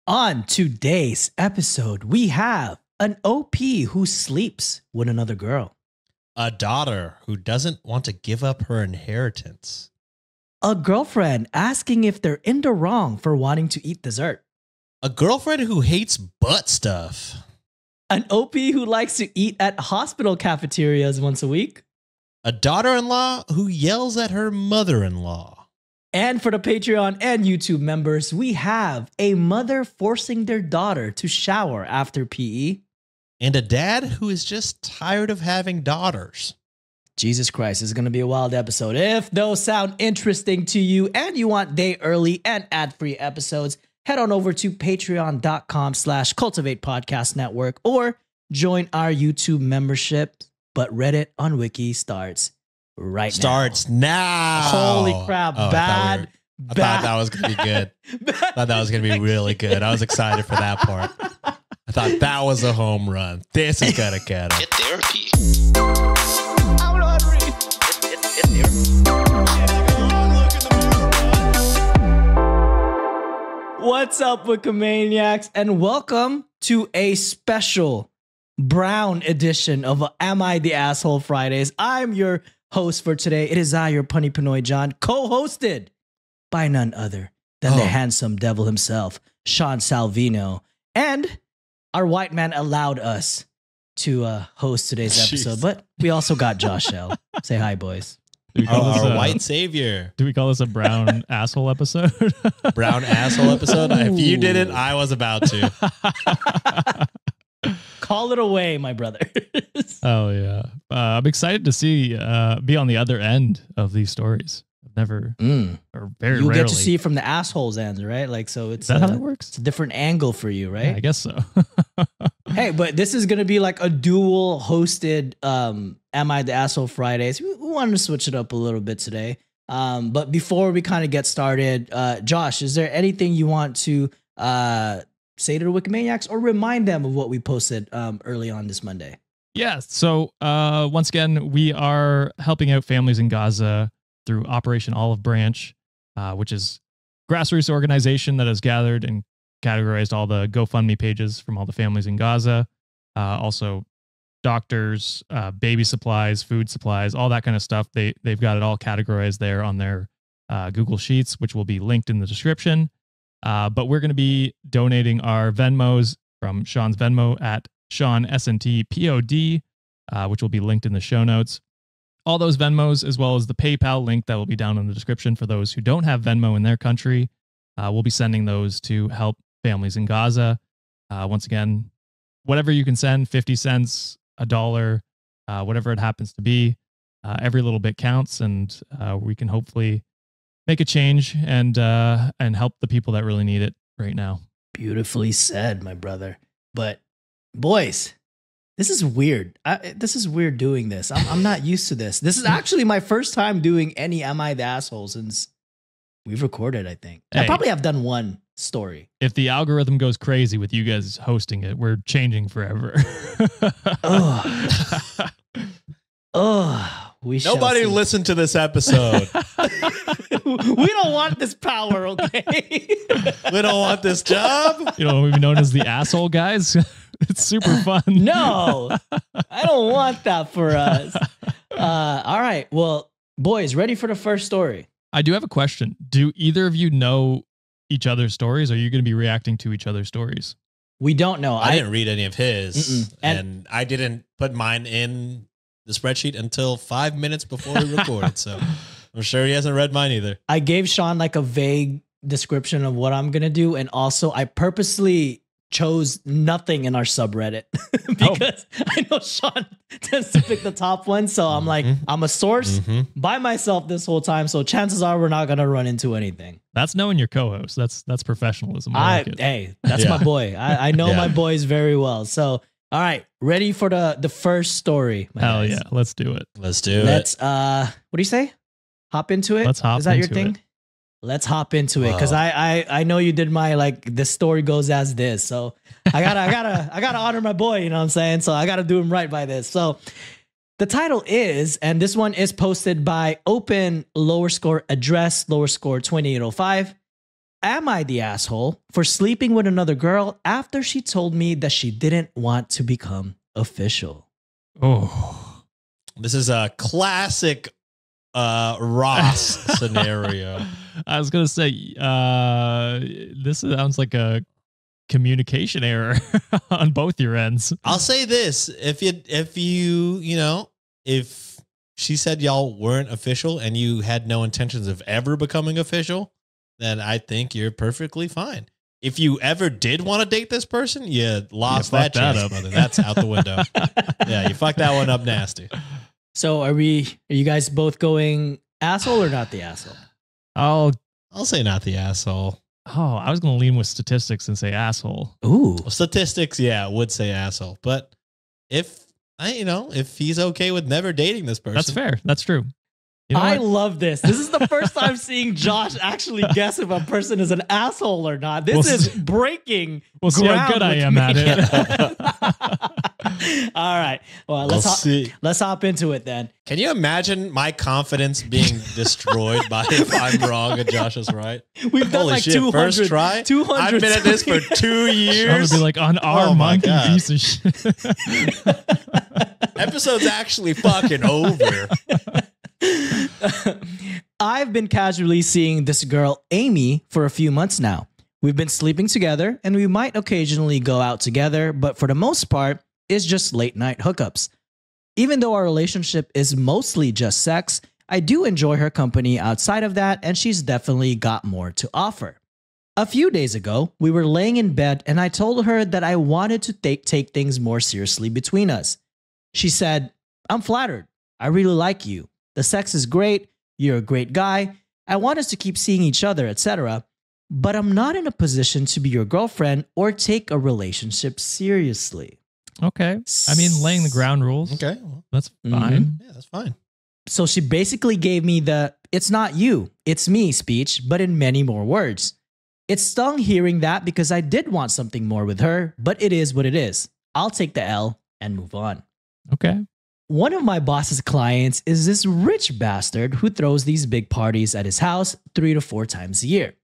On today's episode, we have an OP who sleeps with another girl, a daughter who doesn't want to give up her inheritance, a girlfriend asking if they're in the wrong for wanting to eat dessert, a girlfriend who hates butt stuff, an OP who likes to eat at hospital cafeterias once a week, a daughter-in-law who yells at her mother-in-law. And for the Patreon and YouTube members, we have a mother forcing their daughter to shower after PE. And a dad who is just tired of having daughters. Jesus Christ, this is going to be a wild episode. If those sound interesting to you and you want day early and ad-free episodes, head on over to patreon.com/Cultivate Podcast Network or join our YouTube membership. But Reddit on Wiki starts right now. Holy crap. I thought that was going to be good. I thought that was going to be really good. I was excited for that part. I thought that was a home run. This is going to get it. Get therapy. I'm hungry. Get therapy. What's up, Wikimaniacs, and welcome to a special brown edition of Am I the Asshole Fridays. I'm your host for today. It is I, your Punny Pinoy John, co-hosted by none other than the handsome devil himself, Sean Salvino. And our white man allowed us to host today's episode, but we also got Josh L. Say hi, boys. Our white savior. Do we call this a brown asshole episode? Brown asshole episode? If you didn't, I was about to. Call it away, my brother. Oh, yeah. I'm excited to see, be on the other end of these stories. I've never, or very you rarely. get to see it from the asshole's end, right? Like, so it's Is that how that works? It's a different angle for you, right? Yeah, I guess so. Hey, but this is going to be like a dual hosted Am I the Asshole Fridays. We wanted to switch it up a little bit today. But before we kind of get started, Josh, is there anything you want to say to the Wikimaniacs or remind them of what we posted early on this Monday? Yeah. So once again, we are helping out families in Gaza through Operation Olive Branch, which is a grassroots organization that has gathered and categorized all the GoFundMe pages from all the families in Gaza. Also doctors, baby supplies, food supplies, all that kind of stuff. They've got it all categorized there on their Google Sheets, which will be linked in the description. But we're going to be donating our Venmos from Sean's Venmo at Sean SNTPOD, which will be linked in the show notes. All those Venmos, as well as the PayPal link that will be down in the description for those who don't have Venmo in their country, we'll be sending those to help families in Gaza. Once again, whatever you can send, 50 cents, $1, whatever it happens to be, every little bit counts, and we can hopefully make a change and help the people that really need it right now. Beautifully said, my brother. But boys, this is weird. This is weird doing this. I'm not used to this. This is actually my first time doing any Am I the Asshole since we've recorded, I think. Hey, I probably have done one story. If the algorithm goes crazy with you guys hosting it, we're changing forever. Nobody listened to this episode. We don't want this power, okay? We don't want this job. You know, we've been known as the asshole guys. It's super fun. No, I don't want that for us. All right. Well, boys, ready for the first story? I do have a question. Do either of you know each other's stories? Or are you going to be reacting to each other's stories? We don't know. I didn't read any of his, and I didn't put mine in the spreadsheet until 5 minutes before we recorded. So I'm sure he hasn't read mine either. I gave Sean like a vague description of what I'm going to do. And also I purposely chose nothing in our subreddit because I know Sean tends to pick the top one. So I'm like, I'm a source by myself this whole time. So chances are we're not going to run into anything. That's knowing your co-host. That's professionalism. Hey, that's my boy. I know my boys very well. So, all right. Ready for the first story. Hell guys. yeah. Let's do it. Let's do it. Let's, what do you say? Hop into it? Let's hop Is that your into thing? it. Let's hop into it because I know you did my like the story goes as this, so I gotta honor my boy, you know what I'm saying? So I gotta do him right by this. So the title is, and this one is posted by open _address _2805. am I the asshole for sleeping with another girl after she told me that she didn't want to become official? Oh, This is a classic Ross scenario. I was gonna say, this sounds like a communication error on both your ends. I'll say this: if she said y'all weren't official and you had no intentions of ever becoming official, then I think you're perfectly fine. If you ever did want to date this person, you lost that fucked that chance, up. brother. That's out the window. Yeah, you fucked that one up nasty. So are you guys both going asshole or not the asshole? I'll say not the asshole. I was gonna lean with statistics and say asshole. Ooh. Well, statistics, yeah, would say asshole. But if he's okay with never dating this person, That's fair. That's true. You know I what? love this. This is the first time seeing Josh actually guess if a person is an asshole or not. This We'll is see- breaking We'll see how ground good I with am me. at it. All right. Well, we'll see. let's hop into it then. Can you imagine my confidence being destroyed by if I'm wrong and Josh is right? We've done Holy like shit, 200. first try? 200 I've been at this for 2 I'm gonna years. be like on our Oh my monkey God. piece of shit. Episode's actually fucking over. I've been casually seeing this girl, Amy, for a few months now. We've been sleeping together and we might occasionally go out together, but for the most part, it's just late night hookups. Even though our relationship is mostly just sex, I do enjoy her company outside of that, and she's definitely got more to offer. A few days ago, we were laying in bed and I told her that I wanted to take things more seriously between us. She said, "I'm flattered. I really like you. The sex is great. You're a great guy. I want us to keep seeing each other, etc. But I'm not in a position to be your girlfriend or take a relationship seriously." Okay. I mean, laying the ground rules. Okay. Well, That's Mhm. fine. yeah, that's fine. So she basically gave me the "it's not you, it's me" speech, but in many more words. It stung hearing that because I did want something more with her, but it is what it is. I'll take the L and move on. Okay. One of my boss's clients is this rich bastard who throws these big parties at his house 3 to 4 times a year.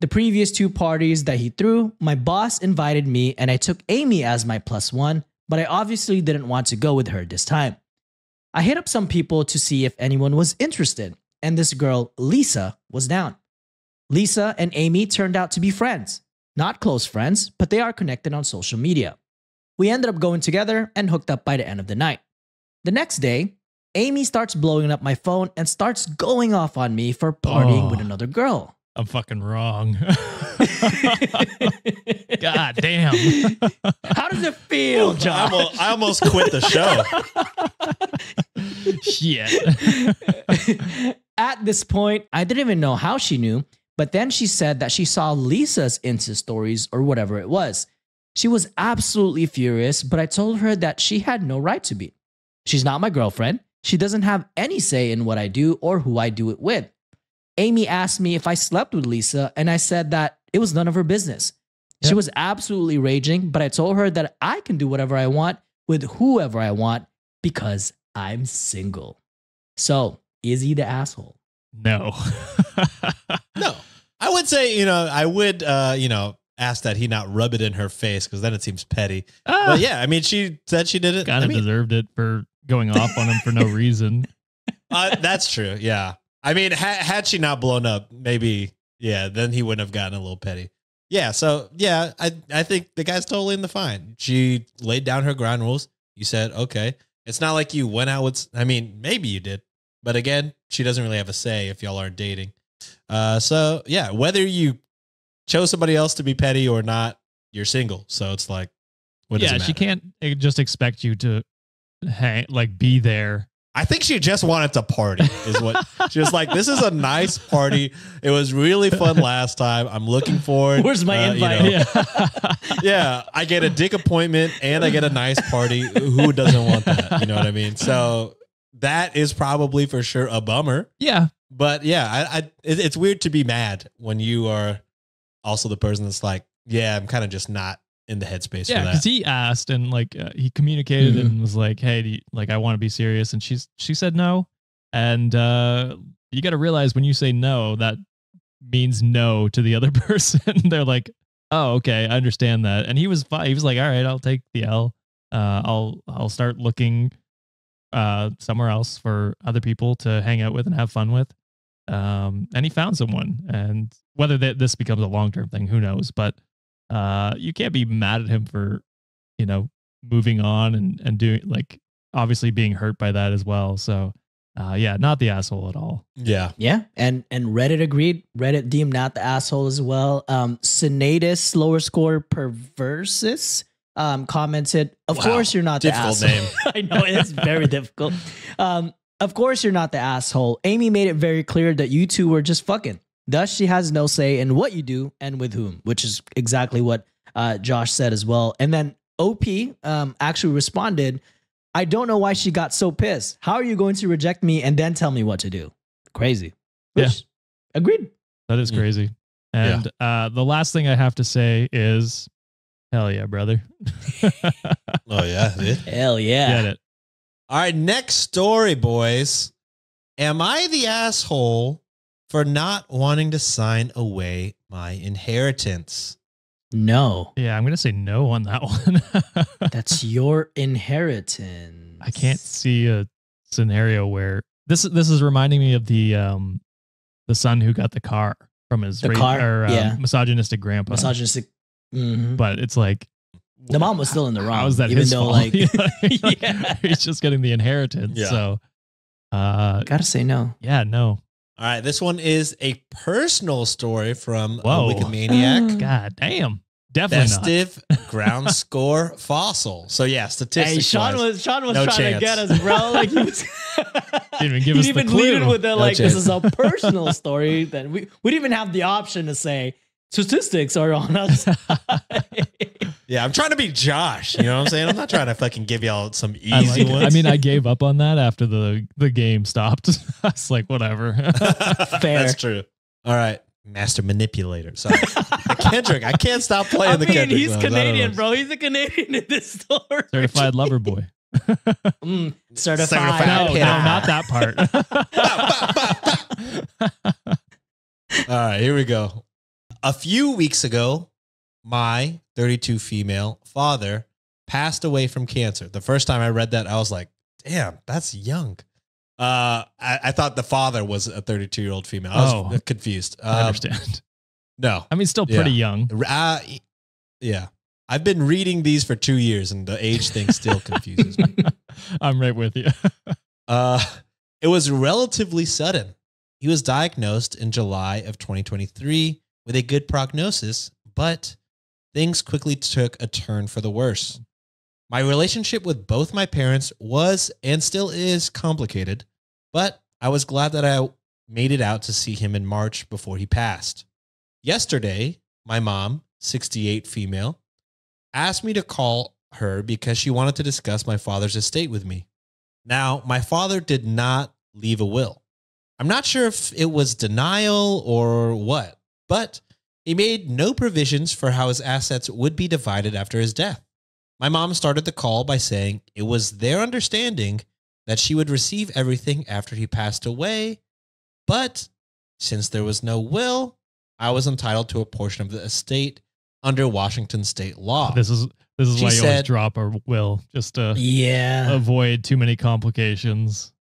The previous 2 parties that he threw, my boss invited me and I took Amy as my +1, but I obviously didn't want to go with her this time. I hit up some people to see if anyone was interested, and this girl, Lisa, was down. Lisa and Amy turned out to be friends. Not close friends, but they are connected on social media. We ended up going together and hooked up by the end of the night. The next day, Amy starts blowing up my phone and starts going off on me for partying with another girl. I'm fucking wrong. God damn. How does it feel, John? I almost quit the show. Shit. At this point, I didn't even know how she knew, but then she said that she saw Lisa's Insta stories or whatever it was. She was absolutely furious, but I told her that she had no right to be. She's not my girlfriend. She doesn't have any say in what I do or who I do it with. Amy asked me if I slept with Lisa, and I said that it was none of her business. She Yep. was absolutely raging, but I told her that I can do whatever I want with whoever I want because I'm single. So, is he the asshole? No. No, I would say, I would, ask that he not rub it in her face because then it seems petty. But yeah, I mean, she said she did it. Kind of deserved it for going off on him for no reason. That's true. Yeah. I mean, had she not blown up, maybe, yeah, then he wouldn't have gotten a little petty. Yeah. So, yeah, I think the guy's totally in the fine. She laid down her ground rules. You said, okay. It's not like you went out with, I mean, maybe you did. But again, she doesn't really have a say if y'all aren't dating. So, yeah, whether you chose somebody else to be petty or not, you're single. So it's like, what does it Yeah, matter? she can't just expect you to be there. I think she just wanted to party is what she was like. This is a nice party. It was really fun last time. I'm looking forward. Where's my invite? Yeah. Yeah. I get a dick appointment and I get a nice party. Who doesn't want that? You know what I mean? So that is probably for sure a bummer. Yeah. But yeah, it's weird to be mad when you are also the person that's like, yeah, I'm kind of just not in the headspace Yeah, for because that. he asked and he communicated Mhm. and was like, "Hey, I want to be serious," and she said no. And you got to realize when you say no, that means no to the other person. They're like, oh, okay, I understand that. And he was fine. He was like, all right, I'll take the L. I'll start looking somewhere else for other people to hang out with and have fun with. And he found someone, and whether this becomes a long-term thing, who knows? But you can't be mad at him for, moving on and doing, like, obviously being hurt by that as well. So yeah, not the asshole at all. Yeah. Yeah. And Reddit agreed. Reddit deemed not the asshole as well. Senatus lower score perversus commented, of Wow. course you're not the Difficult asshole. name. I know, it's very difficult. Of course you're not the asshole. Amy made it very clear that you two were just fucking. Thus, she has no say in what you do and with whom, which is exactly what Josh said as well. And then OP actually responded, I don't know why she got so pissed. How are you going to reject me and then tell me what to do? Crazy. Which, agreed. That is crazy. And the last thing I have to say is, hell yeah, brother. Oh, yeah, dude. Hell yeah. Get it. All right, next story, boys. Am I the asshole for not wanting to sign away my inheritance? No. Yeah, I'm going to say no on that one. That's your inheritance. I can't see a scenario where this is reminding me of the son who got the car from his misogynistic grandpa. Misogynistic. Mhm. But it's like, The mom was still in the wrong. how is that even his though, fault? like, Yeah. He's just getting the inheritance. Yeah. So, gotta say no. yeah, no. All right, this one is a personal story from Whoa. Wikimaniac. God damn. Definitely Festive ground score fossil. So yeah, statistics. Hey, Sean was no trying chance. to get us, bro. Like, he was. Didn't even give he us didn't the even lead clue. it with the No like. chance. This is a personal story. Then we didn't even have the option to say statistics are on us. Yeah, I'm trying to be Josh. You know what I'm saying? I'm not trying to fucking give y'all some I like easy it. ones. I mean, I gave up on that after the game stopped. I was like, whatever. Fair. That's true. All right. Master manipulator. Sorry. Kendrick. I can't stop playing I the mean, Kendrick he's songs. I don't Canadian, know. bro. He's a Canadian in this story. Certified lover boy. Certified. Certified. No, Yeah. not that part. All right, here we go. A few weeks ago, my 32 female father passed away from cancer. The first time I read that, I was like, damn, that's young. I thought the father was a 32-year-old female. I was confused. I understand. No. I mean, still pretty young. Yeah. I've been reading these for 2 years, and the age thing still confuses me. I'm right with you. It was relatively sudden. He was diagnosed in July of 2023 with a good prognosis, but things quickly took a turn for the worse. My relationship with both my parents was and still is complicated, but I was glad that I made it out to see him in March before he passed. Yesterday, my mom, 68 female, asked me to call her because she wanted to discuss my father's estate with me. Now, my father did not leave a will. I'm not sure if it was denial or what, but he made no provisions for how his assets would be divided after his death. My mom started the call by saying it was their understanding that she would receive everything after he passed away, but since there was no will, I was entitled to a portion of the estate under Washington state law. This is She why you always said- drop a will, just to Yeah. avoid too many complications.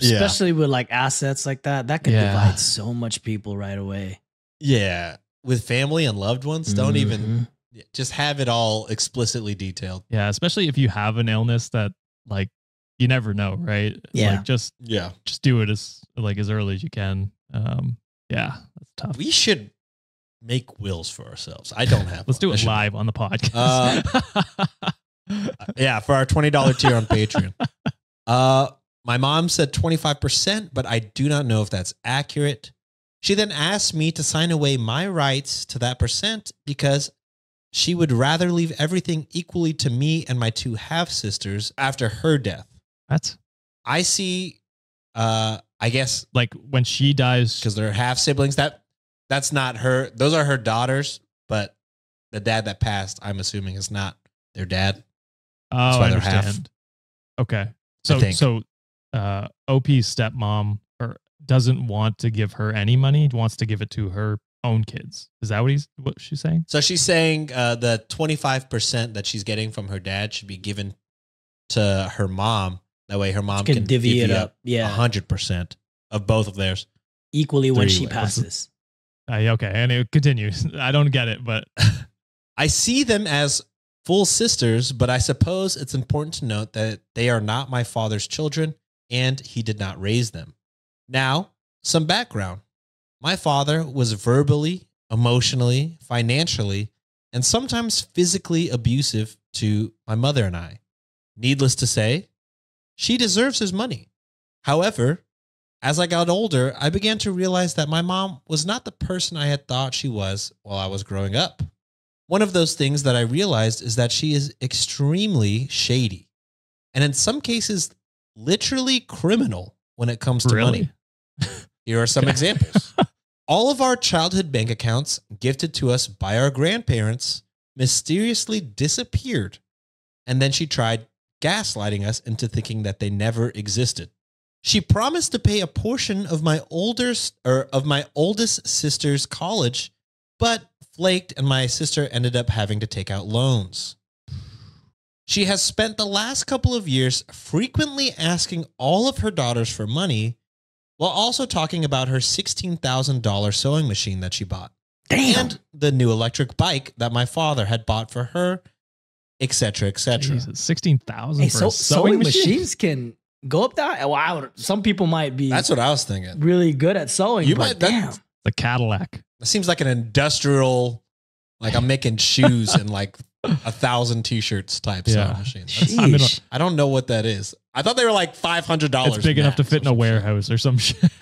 Especially with like assets like that. That could Yeah. divide so much people right away. Yeah, with family and loved ones, don't Mhm. even just have it all explicitly detailed. Yeah, especially if you have an illness that, like, you never know, right? Yeah. Like, just Yeah. do it as early as you can. Yeah, that's tough. We should make wills for ourselves. I don't have Let's do one. I it should- live on the podcast. Yeah, for our $20 tier on Patreon. My mom said 25%, but I do not know if that's accurate. She then asked me to sign away my rights to that percent because she would rather leave everything equally to me and my two half-sisters after her death. That's I see, I guess, like when she dies. because they're half-siblings, that's not her. Those are her daughters, but the dad that passed, I'm assuming, is not their dad. Oh, why I they're half. understand. Okay. I think. So OP's stepmom or doesn't want to give her any money, wants to give it to her own kids. Is that what she's saying? So she's saying the 25% that she's getting from her dad should be given to her mom. That way her mom can divvy it up. Yeah. 100% of both of theirs. Equally when she ways. passes. Okay, and it continues. I don't get it, but I see them as full sisters, but I suppose it's important to note that they are not my father's children and he did not raise them. Now, some background. My father was verbally, emotionally, financially, and sometimes physically abusive to my mother and I. Needless to say, she deserves his money. However, as I got older, I began to realize that my mom was not the person I had thought she was while I was growing up. One of those things that I realized is that she is extremely shady, and in some cases, literally criminal when it comes to money. Here are some examples. All of our childhood bank accounts gifted to us by our grandparents mysteriously disappeared, and then she tried gaslighting us into thinking that they never existed. She promised to pay a portion of my oldest sister's college, but flaked and my sister ended up having to take out loans. She has spent the last couple of years frequently asking all of her daughters for money while also talking about her $16,000 sewing machine that she bought. Damn. And the new electric bike that my father had bought for her, etc., etc. Jesus, 16,000 Hey, for a sewing machine? machines can go up that. Wow, some people might be That's what I was thinking. really good at sewing. You but might- damn. The Cadillac. It seems like an industrial, like I'm making shoes and like 1,000 t-shirts type Yeah. sewing machine. That's- I'm in Sheesh. I don't know what that is. I thought they were like $500. It's big enough to max fit in or a some shit. warehouse or some shit.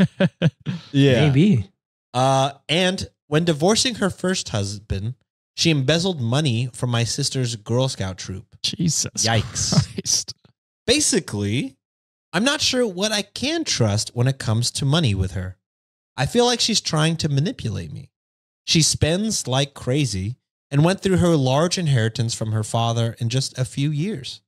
Yeah. Maybe. And when divorcing her first husband, she embezzled money from my sister's Girl Scout troop. Jesus Yikes. Christ. Basically, I'm not sure what I can trust when it comes to money with her. I feel like she's trying to manipulate me. She spends like crazy and went through her large inheritance from her father in just a few years.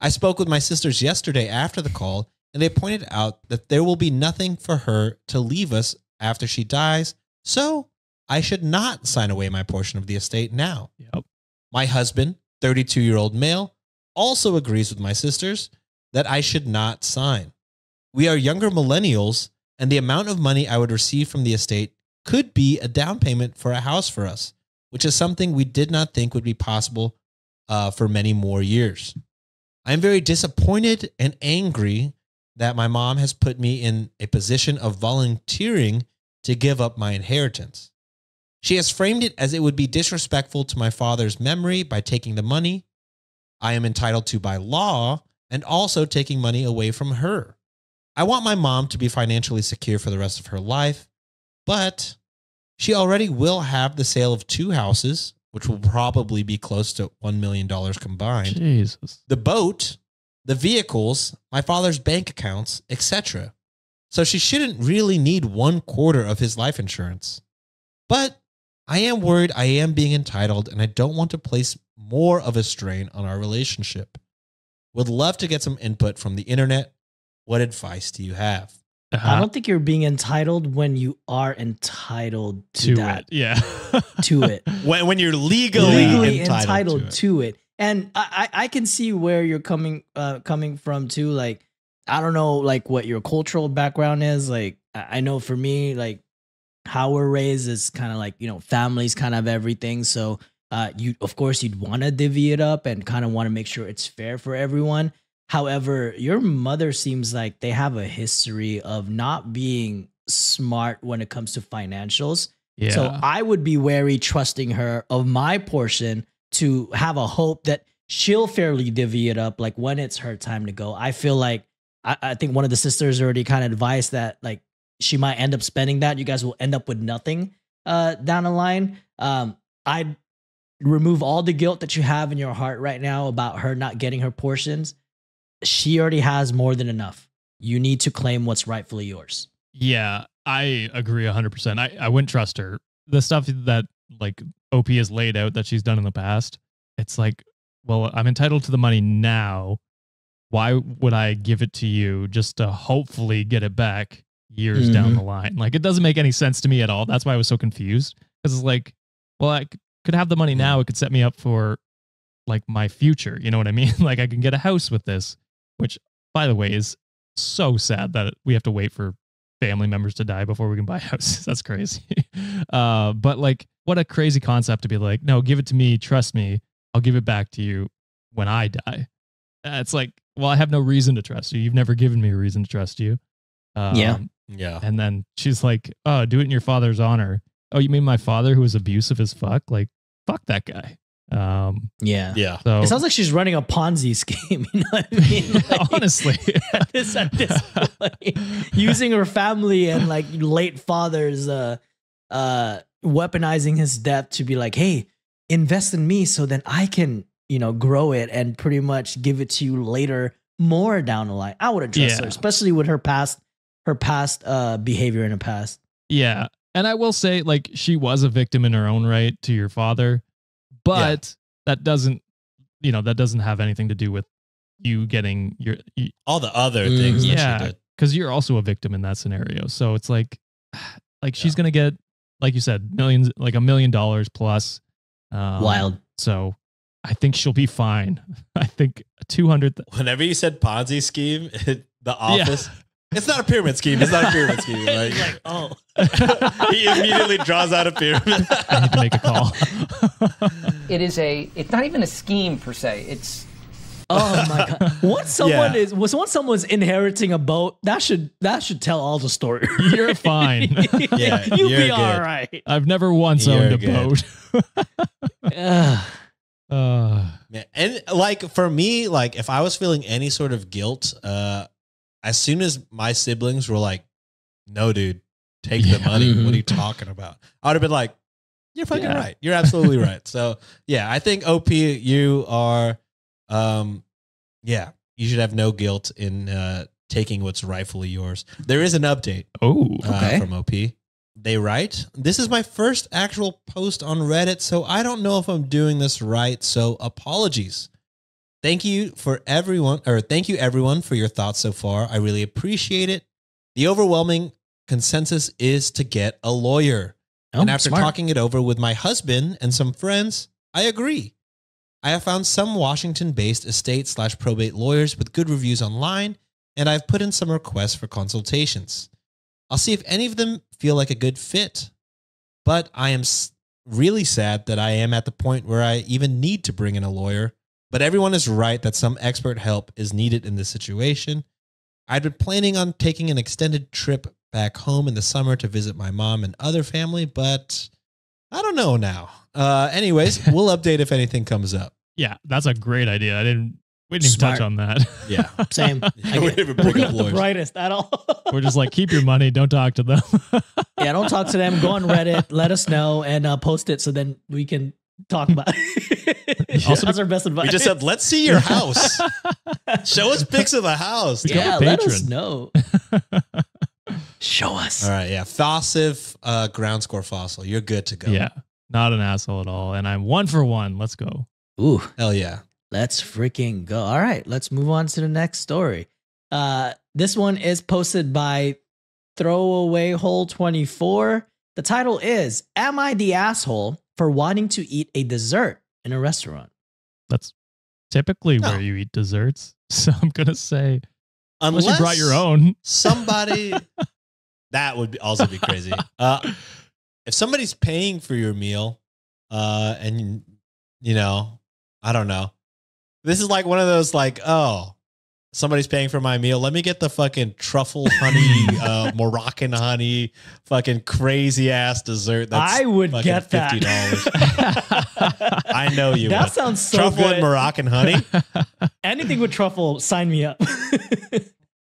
I spoke with my sisters yesterday after the call, and they pointed out that there will be nothing for her to leave us after she dies, so I should not sign away my portion of the estate now. Yep. My husband, 32-year-old male, also agrees with my sisters that I should not sign. We are younger millennials, and the amount of money I would receive from the estate could be a down payment for a house for us, which is something we did not think would be possible for many more years. I am very disappointed and angry that my mom has put me in a position of volunteering to give up my inheritance. She has framed it as it would be disrespectful to my father's memory by taking the money I am entitled to by law and also taking money away from her. I want my mom to be financially secure for the rest of her life, but she already will have the sale of 2 houses, which will probably be close to $1 million combined. Jesus. The boat, the vehicles, my father's bank accounts, etc. So she shouldn't really need 1/4 of his life insurance. But I am worried I am being entitled and I don't want to place more of a strain on our relationship. Would love to get some input from the internet. What advice do you have? I don't think you're being entitled when you are entitled to that. it. Yeah. To it. When you're legally entitled to it. And I can see where you're coming from too. Like, I don't know, like what your cultural background is. Like, I know for me, like how we're raised is kind of like, family's kind of everything. So of course you'd want to divvy it up and kind of want to make sure it's fair for everyone. However, your mother seems like they have a history of not being smart when it comes to financials. Yeah. So I would be wary trusting her of my portion to have a hope that she'll fairly divvy it up like when it's her time to go. I feel like I think one of the sisters already kind of advised that like she might end up spending that. You guys will end up with nothing down the line. I'd remove all the guilt that you have in your heart right now about her not getting her portions. She already has more than enough. You need to claim what's rightfully yours. Yeah, I agree 100%. I wouldn't trust her. The stuff that like OP has laid out that she's done in the past, it's like, well, I'm entitled to the money now. Why would I give it to you just to hopefully get it back years down the line. Like, it doesn't make any sense to me at all. That's why I was so confused. Because it's like, well, I could have the money now. It could set me up for like my future. You know what I mean? Like, I can get a house with this, which, by the way, is so sad that we have to wait for family members to die before we can buy houses. That's crazy. But like, what a crazy concept to be like, no, give it to me. Trust me. I'll give it back to you when I die. It's like, well, I have no reason to trust you. You've never given me a reason to trust you. Yeah. And then she's like, oh, do it in your father's honor. Oh, you mean my father who was abusive as fuck? Like, fuck that guy. Yeah. So it sounds like she's running a Ponzi scheme. You know what I mean? Like, honestly, at this point, using her family and like late father's weaponizing his debt to be like, hey, invest in me so then I can, you know, grow it and pretty much give it to you later, more down the line. I would have trusted her, especially with her past behavior in the past. Yeah. And I will say, like, she was a victim in her own right to your father, but that doesn't have anything to do with you getting all the other things that she did. Because you're also a victim in that scenario. So it's like she's gonna get, like you said, millions, like $1 million plus. Wild. So I think she'll be fine. I think 200. Whenever you said Ponzi scheme, The Office. Yeah. It's not a pyramid scheme. It's not a pyramid scheme. Like, oh. He immediately draws out a pyramid. I need to make a call. It's not even a scheme per se. It's, oh my God. Once someone's inheriting a boat, that should tell all the story. You're fine. Yeah, you'll be good. all right. I've never once owned a boat. Man. And like, for me, like, if I was feeling any sort of guilt, as soon as my siblings were like, no, dude, take the money. What are you talking about? I would have been like, you're fucking right. You're absolutely right. So yeah, I think OP, you are, you should have no guilt in taking what's rightfully yours. There is an update from OP. They write, this is my first actual post on Reddit, so I don't know if I'm doing this right, so apologies. Thank you everyone for your thoughts so far. I really appreciate it. The overwhelming consensus is to get a lawyer. And after talking it over with my husband and some friends, I agree. I have found some Washington-based estate/probate lawyers with good reviews online, and I've put in some requests for consultations. I'll see if any of them feel like a good fit. But I am really sad that I am at the point where I even need to bring in a lawyer. But everyone is right that some expert help is needed in this situation. I'd been planning on taking an extended trip back home in the summer to visit my mom and other family, but I don't know now. Anyways, we'll update if anything comes up. Yeah, that's a great idea. We didn't even touch on that. Yeah. Same. We didn't even bring up the lawyers. brightest at all. We're just like, keep your money. Don't talk to them. Yeah, don't talk to them. Go on Reddit. Let us know and post it so then we can talk about it. Also, that's our best advice. We just said, let's see your house. Show us pics of the house. Yeah, let us know. Show us. All right, yeah. Fossive ground score fossil. You're good to go. Yeah, not an asshole at all. And I'm 1 for 1. Let's go. Ooh. Hell yeah. Let's freaking go. All right, let's move on to the next story. This one is posted by Throwaway Hole 24. The title is, Am I the Asshole for Wanting to Eat a Dessert in a Restaurant? That's typically where you eat desserts. So I'm going to say, unless you brought your own. Somebody, that would also be crazy. If somebody's paying for your meal, and, you know, I don't know. This is like one of those like, oh, somebody's paying for my meal. Let me get the fucking truffle honey, Moroccan honey, fucking crazy ass dessert. That's I would get $50. that. I know you That would. sounds so Truffle good. and Moroccan honey. Anything with truffle, sign me up.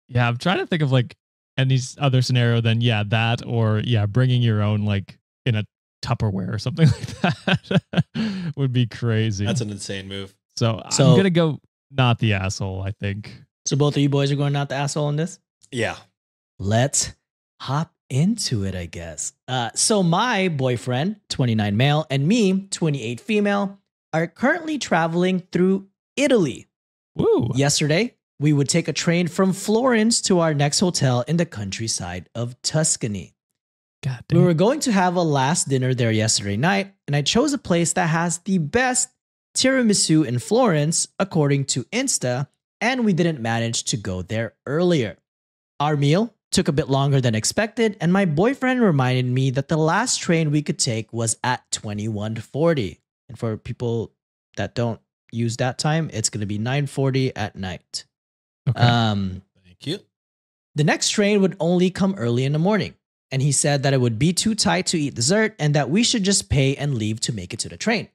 Yeah, I'm trying to think of like any other scenario than that, or bringing your own like in a Tupperware or something like that would be crazy. That's an insane move. So I'm gonna go not the asshole, I think. So both of you boys are going not the asshole in this? Yeah. Let's hop into it, I guess. So my boyfriend, 29 male, and me, 28 female, are currently traveling through Italy. Woo. Yesterday, we would take a train from Florence to our next hotel in the countryside of Tuscany. God We damn. were going to have a last dinner there yesterday night, and I chose a place that has the best tiramisu in Florence, according to Insta, and we didn't manage to go there earlier. Our meal took a bit longer than expected, and my boyfriend reminded me that the last train we could take was at 21:40. And for people that don't use that time, it's going to be 9:40 at night. Okay. Thank you. The next train would only come early in the morning, and he said that it would be too tight to eat dessert and that we should just pay and leave to make it to the train.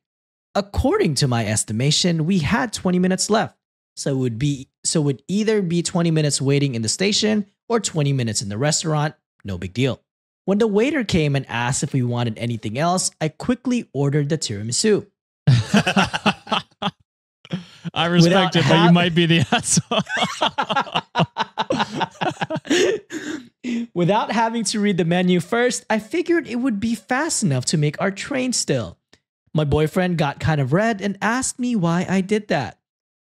According to my estimation, we had 20 minutes left, so it would either be 20 minutes waiting in the station or 20 minutes in the restaurant, no big deal. When the waiter came and asked if we wanted anything else, I quickly ordered the tiramisu. I respect it, but you might be the asshole. Without having to read the menu first, I figured it would be fast enough to make our train still. My boyfriend got kind of red and asked me why I did that.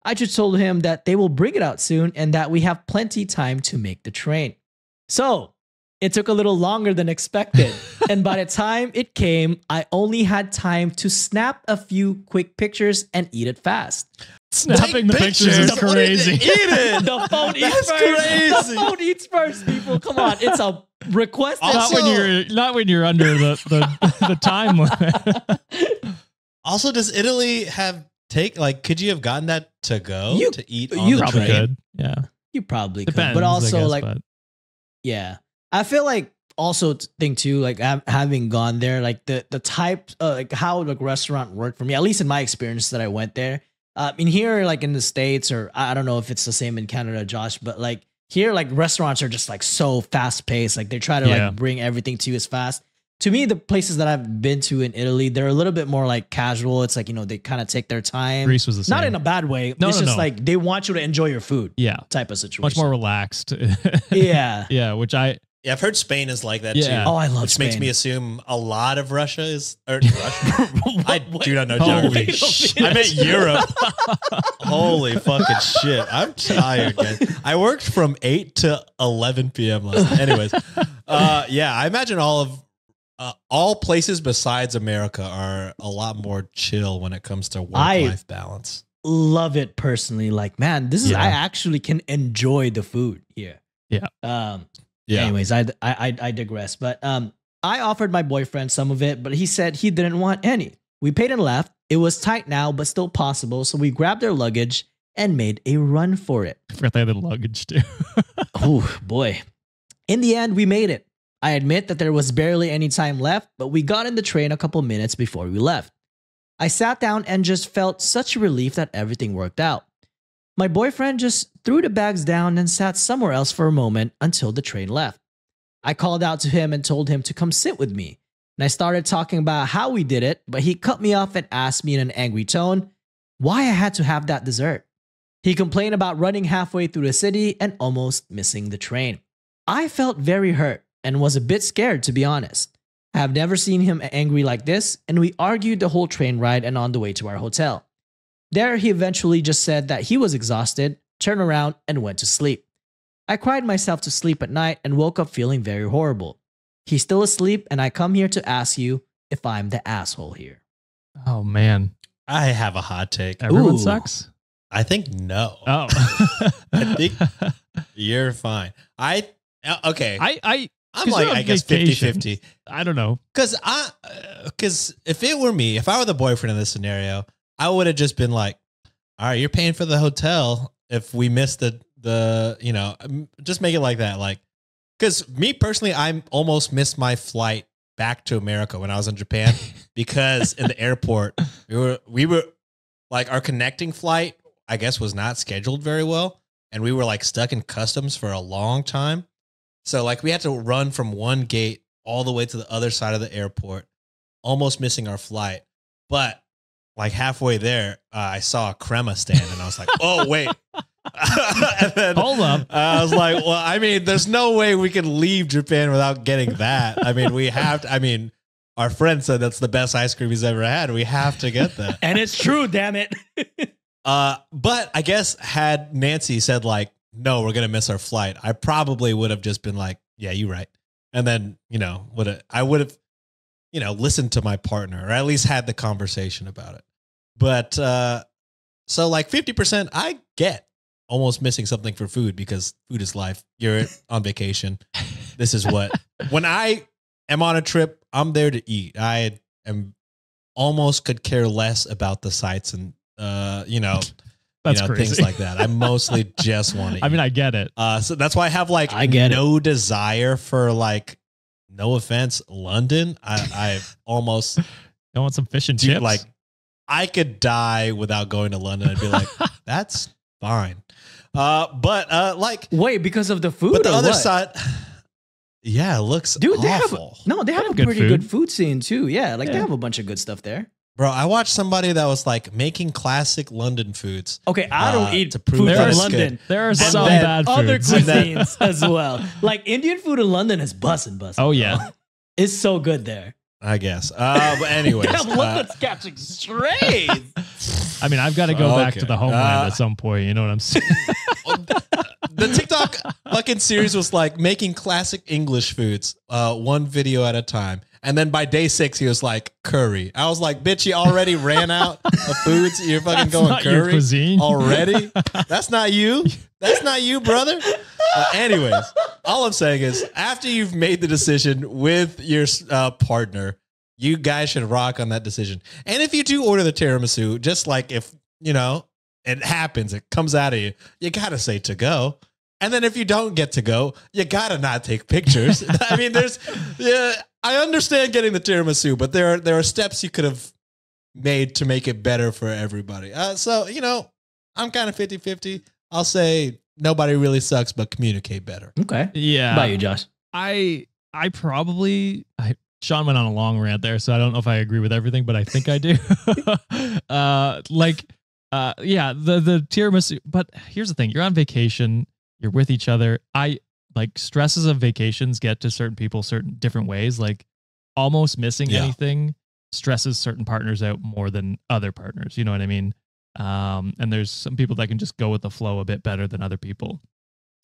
I just told him that they will bring it out soon and that we have plenty time to make the train. So, it took a little longer than expected. And by the time it came, I only had time to snap a few quick pictures and eat it fast. Snapping the pictures is crazy. Eat it. The phone eats That's first. crazy. The phone eats first, people. Come on. It's a request. Not when you're under the time limit. Also, does Italy could you have gotten that to go You- to eat on you the Probably train? could. Yeah. You probably could. Depends, But also, I guess, like, but yeah. I feel like also thing too, like having gone there, like the type, like how the restaurant worked for me, at least in my experience that I went there. In here, like in the States, or I don't know if it's the same in Canada, Josh, but like here, like restaurants are just like so fast paced. Like they try to Yeah. like bring everything to you as fast. To me, the places that I've been to in Italy, they're a little bit more like casual. It's like, they kind of take their time. Greece was the same. Not in a bad way. No, it's no, just no. like they want you to enjoy your food Yeah. type of situation. Much more relaxed. Yeah. Yeah. Which I, Yeah, I've heard Spain is like that Yeah. too. Oh, I love which Spain. makes me assume a lot of Russia is Russia. I do not know Holy geography. I meant Europe. Holy fucking shit! I'm tired, guys. I worked from 8 to 11 p.m. last night. Anyways, yeah, I imagine all places besides America are a lot more chill when it comes to work-life balance. Love it personally. Like, man, this is Yeah. I actually can enjoy the food here. Yeah. Yeah, Anyways, I digress. But I offered my boyfriend some of it, but he said he didn't want any. We paid and left. It was tight now, but still possible. So we grabbed our luggage and made a run for it. I forgot they had the luggage too. Oh boy. In the end, we made it. I admit that there was barely any time left, but we got in the train a couple minutes before we left. I sat down and just felt such relief that everything worked out. My boyfriend just threw the bags down and sat somewhere else for a moment until the train left. I called out to him and told him to come sit with me. And I started talking about how we did it, but he cut me off and asked me in an angry tone why I had to have that dessert. He complained about running halfway through the city and almost missing the train. I felt very hurt and was a bit scared, to be honest. I have never seen him angry like this, and we argued the whole train ride and on the way to our hotel. There, he eventually just said that he was exhausted, turned around, and went to sleep. I cried myself to sleep at night and woke up feeling very horrible. He's still asleep, and I come here to ask you if I'm the asshole here. Oh man. I have a hot take. Everyone Ooh. sucks. I think no. Oh. I think you're fine. Okay. I'm 'Cause like, I guess 50-50. I don't know. Because if it were me, if I were the boyfriend in this scenario, I would have just been like, all right, you're paying for the hotel if we missed just make it like that. Like, because me personally, I almost missed my flight back to America when I was in Japan because in the airport, we were like, our connecting flight, I guess, was not scheduled very well. And we were like stuck in customs for a long time. So like we had to run from one gate all the way to the other side of the airport, almost missing our flight. But like halfway there, I saw a crema stand and I was like, oh, wait. And then Hold up. I was like, well, I mean, there's no way we can leave Japan without getting that. I mean, we have to, our friend said that's the best ice cream he's ever had. We have to get that. And it's true, damn it. But I guess had Nancy said like, no, we're gonna miss our flight, I probably would have just been like, yeah, you're right. And then, I would have, listened to my partner or at least had the conversation about it. But so like 50%, I get almost missing something for food because food is life. You're on vacation. This is when I am on a trip, I'm there to eat. I am almost could care less about the sights and, That's crazy. things like that. I mostly just want to eat. I mean, I get it. So that's why I have like no desire for like, no offense, London. I've almost You want some fish and chips? like I could die without going to London. I'd be like, that's fine. But like Wait, because of the food? but the or other what? side, yeah, it looks Dude, they have awful. they have a good pretty food. good food scene too. Yeah, like they Yeah. have a bunch of good stuff there. Bro, I watched somebody that was like making classic London foods. Okay, I don't eat to prove food that from it's London. good. There are But some then bad other foods. cuisines as well. Like Indian food in London is bussin'. Oh, yeah. It's so good there. I guess. But anyways, Damn, London's catching strays. I mean, I've got to go back Okay. to the homeland at some point. You know what I'm saying? the TikTok fucking series was like making classic English foods, one video at a time. And then by day 6, he was like curry. I was like, bitch, you already ran out of foods. You're fucking That's going not your curry cuisine. already. That's not you. That's not you, brother. Anyways, all I'm saying is after you've made the decision with your partner, you guys should rock on that decision. And if you do order the tiramisu, just like if, it happens, it comes out of you, you got to say to go. And then if you don't get to go, you got to not take pictures. I mean, I understand getting the tiramisu, but there are steps you could have made to make it better for everybody. So, I'm kind of 50-50. I'll say nobody really sucks, but communicate better. Okay. Yeah. How about you, Josh? I Sean went on a long rant there, so I don't know if I agree with everything, but I think I do. Yeah, the tiramisu. But here's the thing: you're on vacation, you're with each other. Stresses of vacations get to certain people certain different ways. Like almost missing anything stresses certain partners out more than other partners. You know what I mean? And there's some people that can just go with the flow a bit better than other people.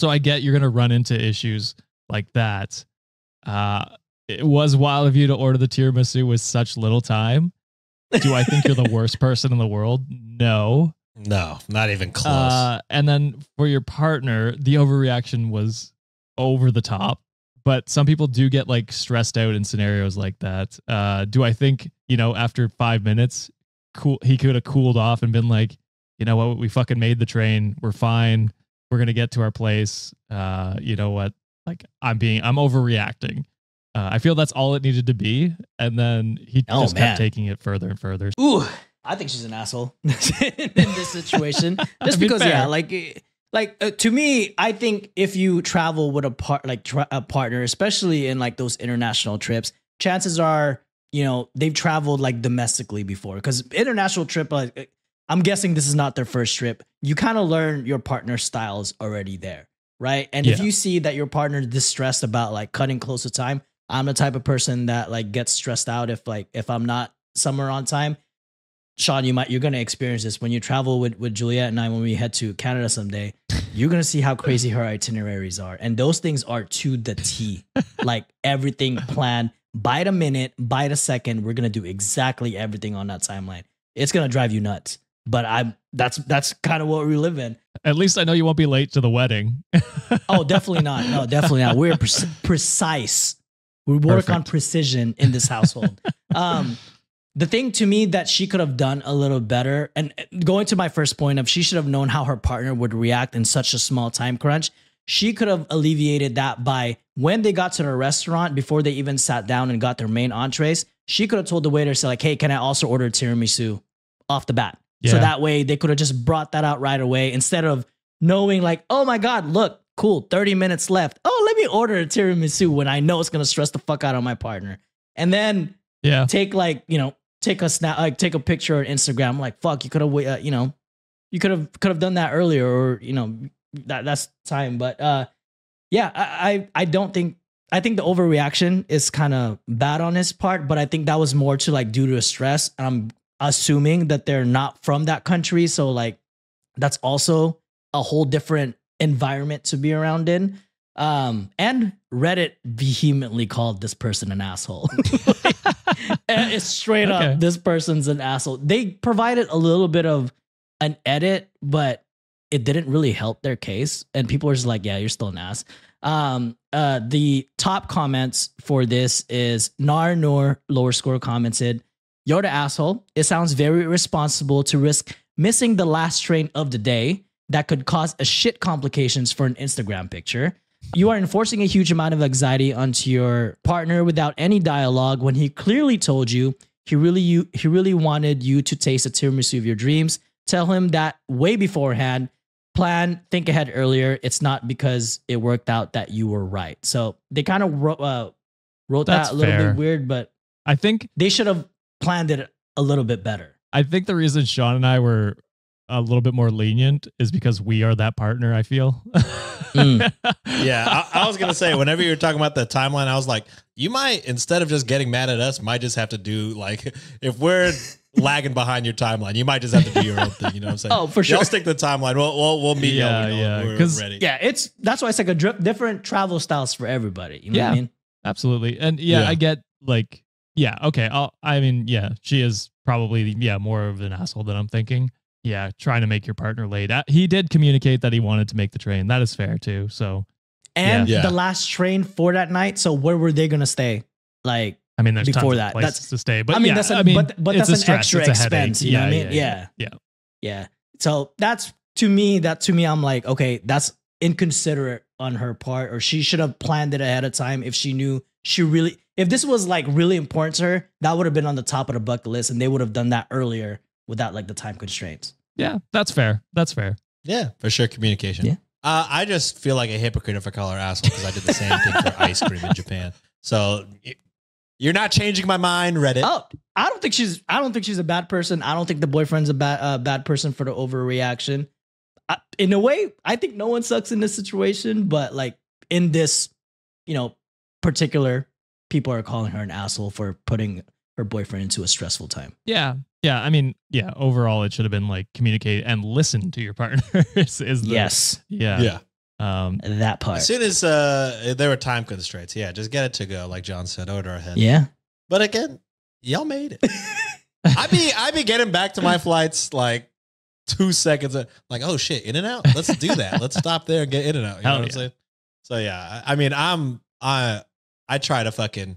So I get you're gonna run into issues like that. It was wild of you to order the tiramisu with such little time. Do I think you're the worst person in the world? No. No, not even close. And then for your partner, the overreaction was over the top. But some people do get like stressed out in scenarios like that. Do I think, after 5 minutes, he could have cooled off and been like, you know what, we fucking made the train. We're fine. We're going to get to our place. You know what? Like I'm overreacting. I feel that's all it needed to be. And then he just kept taking it further and further. Ooh, I think she's an asshole in this situation. Just because, fair. to me, I think if you travel with a partner, especially in like those international trips, chances are, they've traveled like domestically before. Because international trip, I'm guessing this is not their first trip. You kind of learn your partner's styles already there, right? And if you see that your partner is distressed about like cutting close to time, I'm the type of person that like gets stressed out if I'm not somewhere on time. Sean, you're gonna experience this when you travel with Juliet and I when we head to Canada someday. You're gonna see how crazy her itineraries are, and those things are to the T. Like everything planned by the minute, by the second. We're gonna do exactly everything on that timeline. It's gonna drive you nuts, but that's kind of what we live in. At least I know you won't be late to the wedding. Oh, definitely not. No, definitely not. We're precise. We work on precision in this household. The thing to me that she could have done a little better, and going to my first point of she should have known how her partner would react in such a small time crunch. She could have alleviated that by when they got to the restaurant, before they even sat down and got their main entrees, she could have told the waiter, say like, hey, can I also order tiramisu off the bat? So that way they could have just brought that out right away instead of knowing like, oh my God, look, cool, 30 minutes left. Oh, let me order a tiramisu when I know it's going to stress the fuck out of my partner. And then take a snap, like take a picture on Instagram. Like, fuck, you could have, you could have done that earlier, or, that's time. But I don't think, I think the overreaction is kind of bad on his part, but I think that was more to like due to stress. I'm assuming that they're not from that country. So like That's also a whole different environment to be around in. And Reddit vehemently called this person an asshole. And it's straight Okay. up, this person's an asshole. They provided a little bit of an edit, but it didn't really help their case. And people were just like, yeah, you're still an ass. The top comments for this is Nar Noor lower score commented, "You're the asshole. It sounds very irresponsible to risk missing the last train of the day that could cause a shit complications for an Instagram picture. You are enforcing a huge amount of anxiety onto your partner without any dialogue when he clearly told you he really wanted you to taste the tiramisu of your dreams. Tell him that way beforehand. Think ahead earlier. It's not because it worked out that you were right." So they kind of wrote That's that a little fair. bit weird, but I think they should have planned it a little bit better. the reason Sean and I were a little bit more lenient is because we are that partner, I feel. Yeah, I was gonna say, whenever you were talking about the timeline, I was like, you might, instead of just getting mad at us, might just have to do, like, if we're lagging behind your timeline, you might just have to do your own thing. You know what I'm saying? Oh, for sure. Y'all stick to the timeline. We'll meet Yeah, y'all. yeah, We're 'cause- ready. Yeah, that's why it's like a different travel styles for everybody. You know what I Yeah. mean? Absolutely. And Yeah. I get like, yeah, okay. She is probably, more of an asshole than I'm thinking. Yeah, trying to make your partner late. He did communicate that he wanted to make the train. That is fair too. So, And Yeah. the last train for that night. So where were they gonna stay? Like, I mean, there's Before tons that, of places that's- to stay. But I mean, yeah, that's I mean, but it's that's a an stress, extra it's a headache. expense. You know what I mean? Yeah. Yeah. So that's to me, I'm like, okay, that's inconsiderate on her part, or she should have planned it ahead of time if she knew if this was like really important to her, that would have been on the top of the bucket list, and they would have done that earlier without like the time constraints. Yeah, that's fair. That's fair. Yeah, for sure. Communication. Yeah. I just feel like a hypocrite if I call her asshole because I did the same thing for ice cream in Japan. So you're not changing my mind, Reddit. Oh, I don't think she's a bad person. I don't think the boyfriend's a bad person for the overreaction. In a way, I think no one sucks in this situation, but like in this, particular, people are calling her an asshole for putting her boyfriend into a stressful time. Yeah. Yeah. I mean, yeah, overall, it should have been like communicate and listen to your partner. Yes, Yeah. that part. As soon as there were time constraints, yeah, just get it to go, like John said, order ahead. Yeah. But again, y'all made it. I be getting back to my flights like 2 seconds. Like, oh shit, in and out. Let's do that. Let's stop there and get in and out. You know Hell what I'm saying? So yeah, I mean, I try to fucking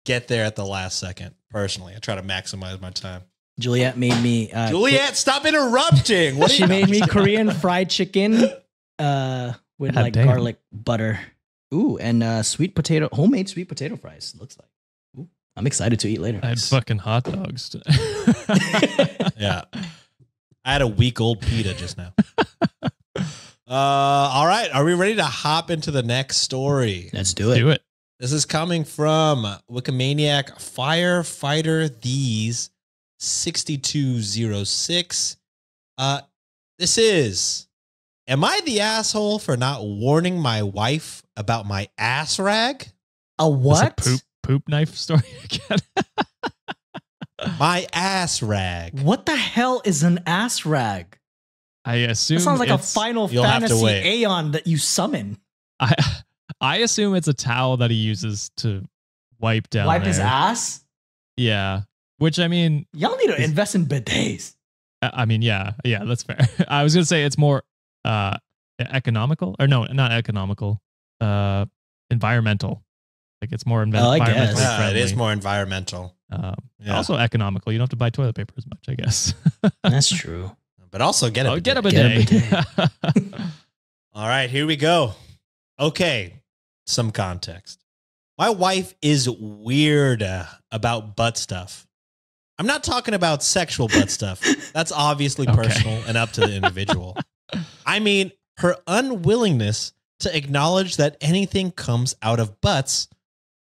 get there at the last second. Personally, I try to maximize my time. Juliet made me. Juliet, stop interrupting. What are She you- made me Korean fried chicken with like damn. garlic butter. Ooh, and homemade sweet potato fries. Looks like. Ooh, I'm excited to eat later. I had fucking hot dogs. Yeah. I had a week-old pita just now. All right. Are we ready to hop into the next story? Let's do it. Do it. This is coming from Wikimaniac Firefighter These 6206. This is, am I the asshole for not warning my wife about my ass rag? A Is what? it poop knife story again? My ass rag. What the hell is an ass rag? I assume That sounds like a it's- Final you'll have to Fantasy wait. Aeon that you summon. I assume it's a towel that he uses to wipe down. Wipe his there. ass? Yeah. Which I mean, Y'all need to invest in bidets. yeah, that's fair. I was gonna say it's more economical, or no, not economical. Environmental. Like it's more I environmentally guess. Yeah, friendly. it is more environmental. Yeah. Also economical. You don't have to buy toilet paper as much, I guess. That's true. But also get it. Get a Get a bidet. All right, here we go. Okay, some context. My wife is weird about butt stuff. I'm not talking about sexual butt stuff. That's obviously Okay. personal and up to the individual. I mean, her unwillingness to acknowledge that anything comes out of butts,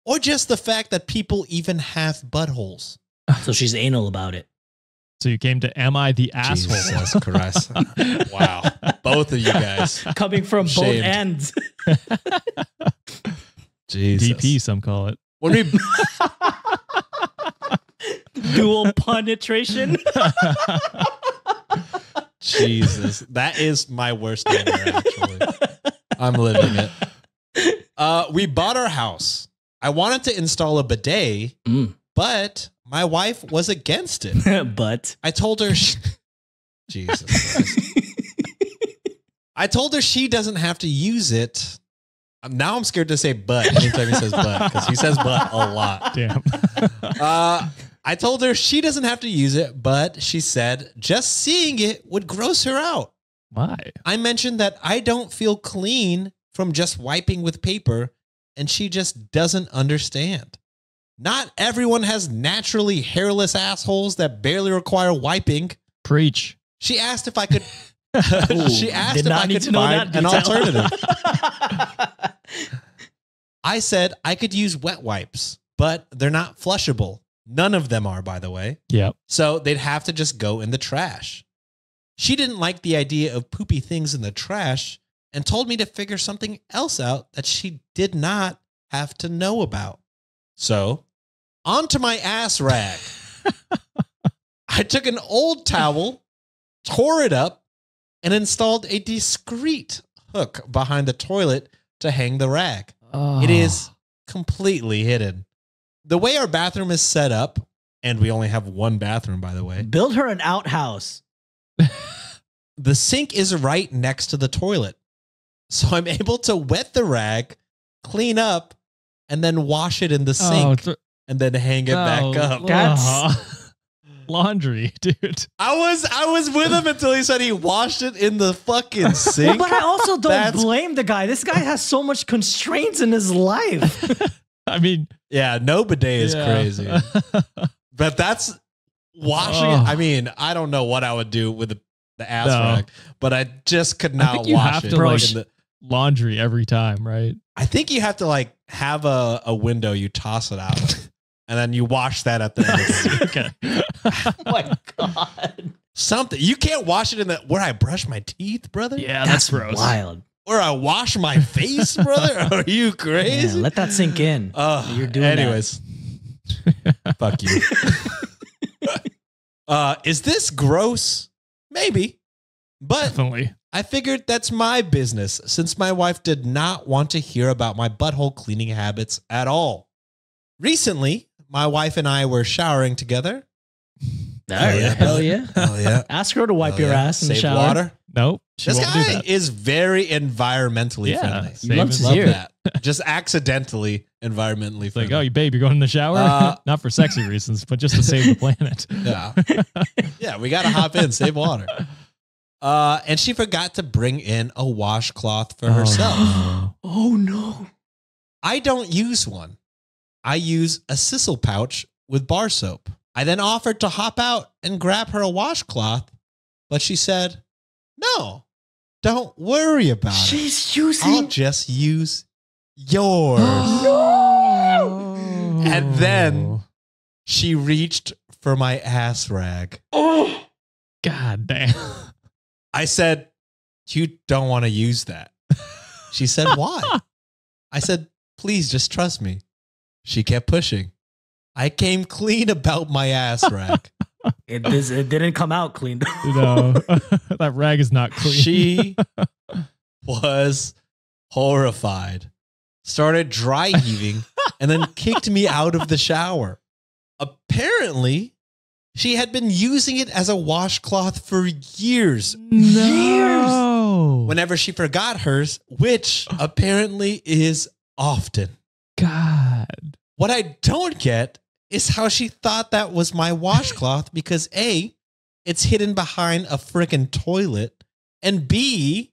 or just the fact that people even have buttholes. So she's anal about it. So you came to Am I the Asshole? Jesus Christ. Wow. Both of you guys. Coming from both Shamed. ends. Jesus. DP, some call it. When we Dual penetration. Jesus, that is my worst nightmare, actually. I'm living it. We bought our house. I wanted to install a bidet, but my wife was against it. But I told her, Jesus Christ. I told her she doesn't have to use it. Now I'm scared to say but anytime he says but, because he says but a lot. Damn. I told her she doesn't have to use it, but she said just seeing it would gross her out. Why? I mentioned that I don't feel clean from just wiping with paper, and she just doesn't understand. Not everyone has naturally hairless assholes that barely require wiping. Preach. She asked if I could. She asked did if not I need could to know find that an detail. alternative. I said I could use wet wipes, but they're not flushable. None of them are, by the way. Yep. So they'd have to just go in the trash. She didn't like the idea of poopy things in the trash and told me to figure something else out that she did not have to know about. So, onto my ass rag. I took an old towel, tore it up, and installed a discreet hook behind the toilet to hang the rag. Oh. It is completely hidden. The way our bathroom is set up, and we only have one bathroom, by the way, build her an outhouse. the sink is right next to the toilet. So I'm able to wet the rag, clean up, and then wash it in the sink, and then hang it back up. That's- laundry, dude. I was with him until he said he washed it in the fucking sink. But I also don't That's- blame the guy. This guy has so much constraints in his life. I mean, Yeah, no bidet is crazy. But that's washing it. I mean, I don't know what I would do with the ass rag, but I just could not think you wash have it. to, Like like, in the- laundry every time, right? I think you have to like have a window, you toss it out, and then you wash that at the end of the week. Okay. Oh my God. Something. You can't wash it in the where I brush my teeth, brother. Yeah, that's gross. Wild. Where I wash my face, brother. Are you Yeah, crazy? let that sink in. You're doing anyways. Fuck you. Is this gross? Maybe. But Definitely. I figured that's my business since my wife did not want to hear about my butthole cleaning habits at all. Recently, my wife and I were showering together. that. yeah, Hell brother. yeah. Oh yeah. Ask her to wipe your ass in the Save shower. water. Nope. She This won't do guy that. is very environmentally friendly. same He loves as- to Love hear. that. Just accidentally environmentally It's like, friendly. oh, babe, you're going in the shower? Not for sexy reasons, but just to save the planet. Yeah. Yeah, we got to hop in, save water. And she forgot to bring in a washcloth for herself. Oh no. I don't use one. I use a sisal pouch with bar soap. I then offered to hop out and grab her a washcloth, but she said, no, don't worry about it. She's I'll using. just use yours. No. And then she reached for my ass rag. Oh. God damn. I said, you don't want to use that. She said, why? I said, please just trust me. She kept pushing. I came clean about my ass rag. It didn't come out clean. No, that rag is not clean. She was horrified, started dry heaving, and then kicked me out of the shower. Apparently, she had been using it as a washcloth for years. No. Whenever she forgot hers, which apparently is often. God. What I don't get is how she thought that was my washcloth because A, it's hidden behind a freaking toilet, and B,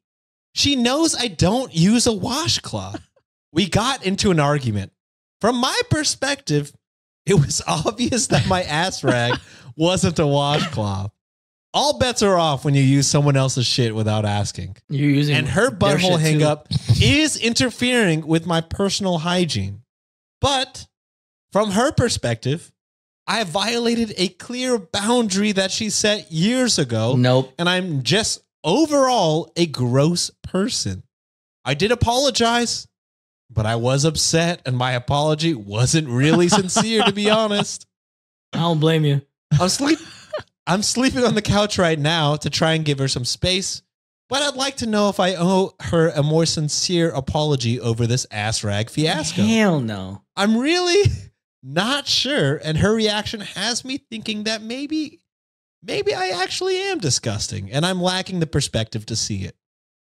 she knows I don't use a washcloth. We got into an argument. From my perspective, it was obvious that my ass rag wasn't a washcloth. All bets are off when you use someone else's shit without asking. You're using And her their butthole shit hang too. up is interfering with my personal hygiene. But from her perspective, I violated a clear boundary that she set years ago. Nope. And I'm just overall a gross person. I did apologize, but I was upset, and my apology wasn't really sincere, to be honest. I don't blame you. I'm sleep. I'm sleeping on the couch right now to try and give her some space, but I'd like to know if I owe her a more sincere apology over this ass rag fiasco. Hell no. I'm really not sure, and her reaction has me thinking that maybe I actually am disgusting, and I'm lacking the perspective to see it.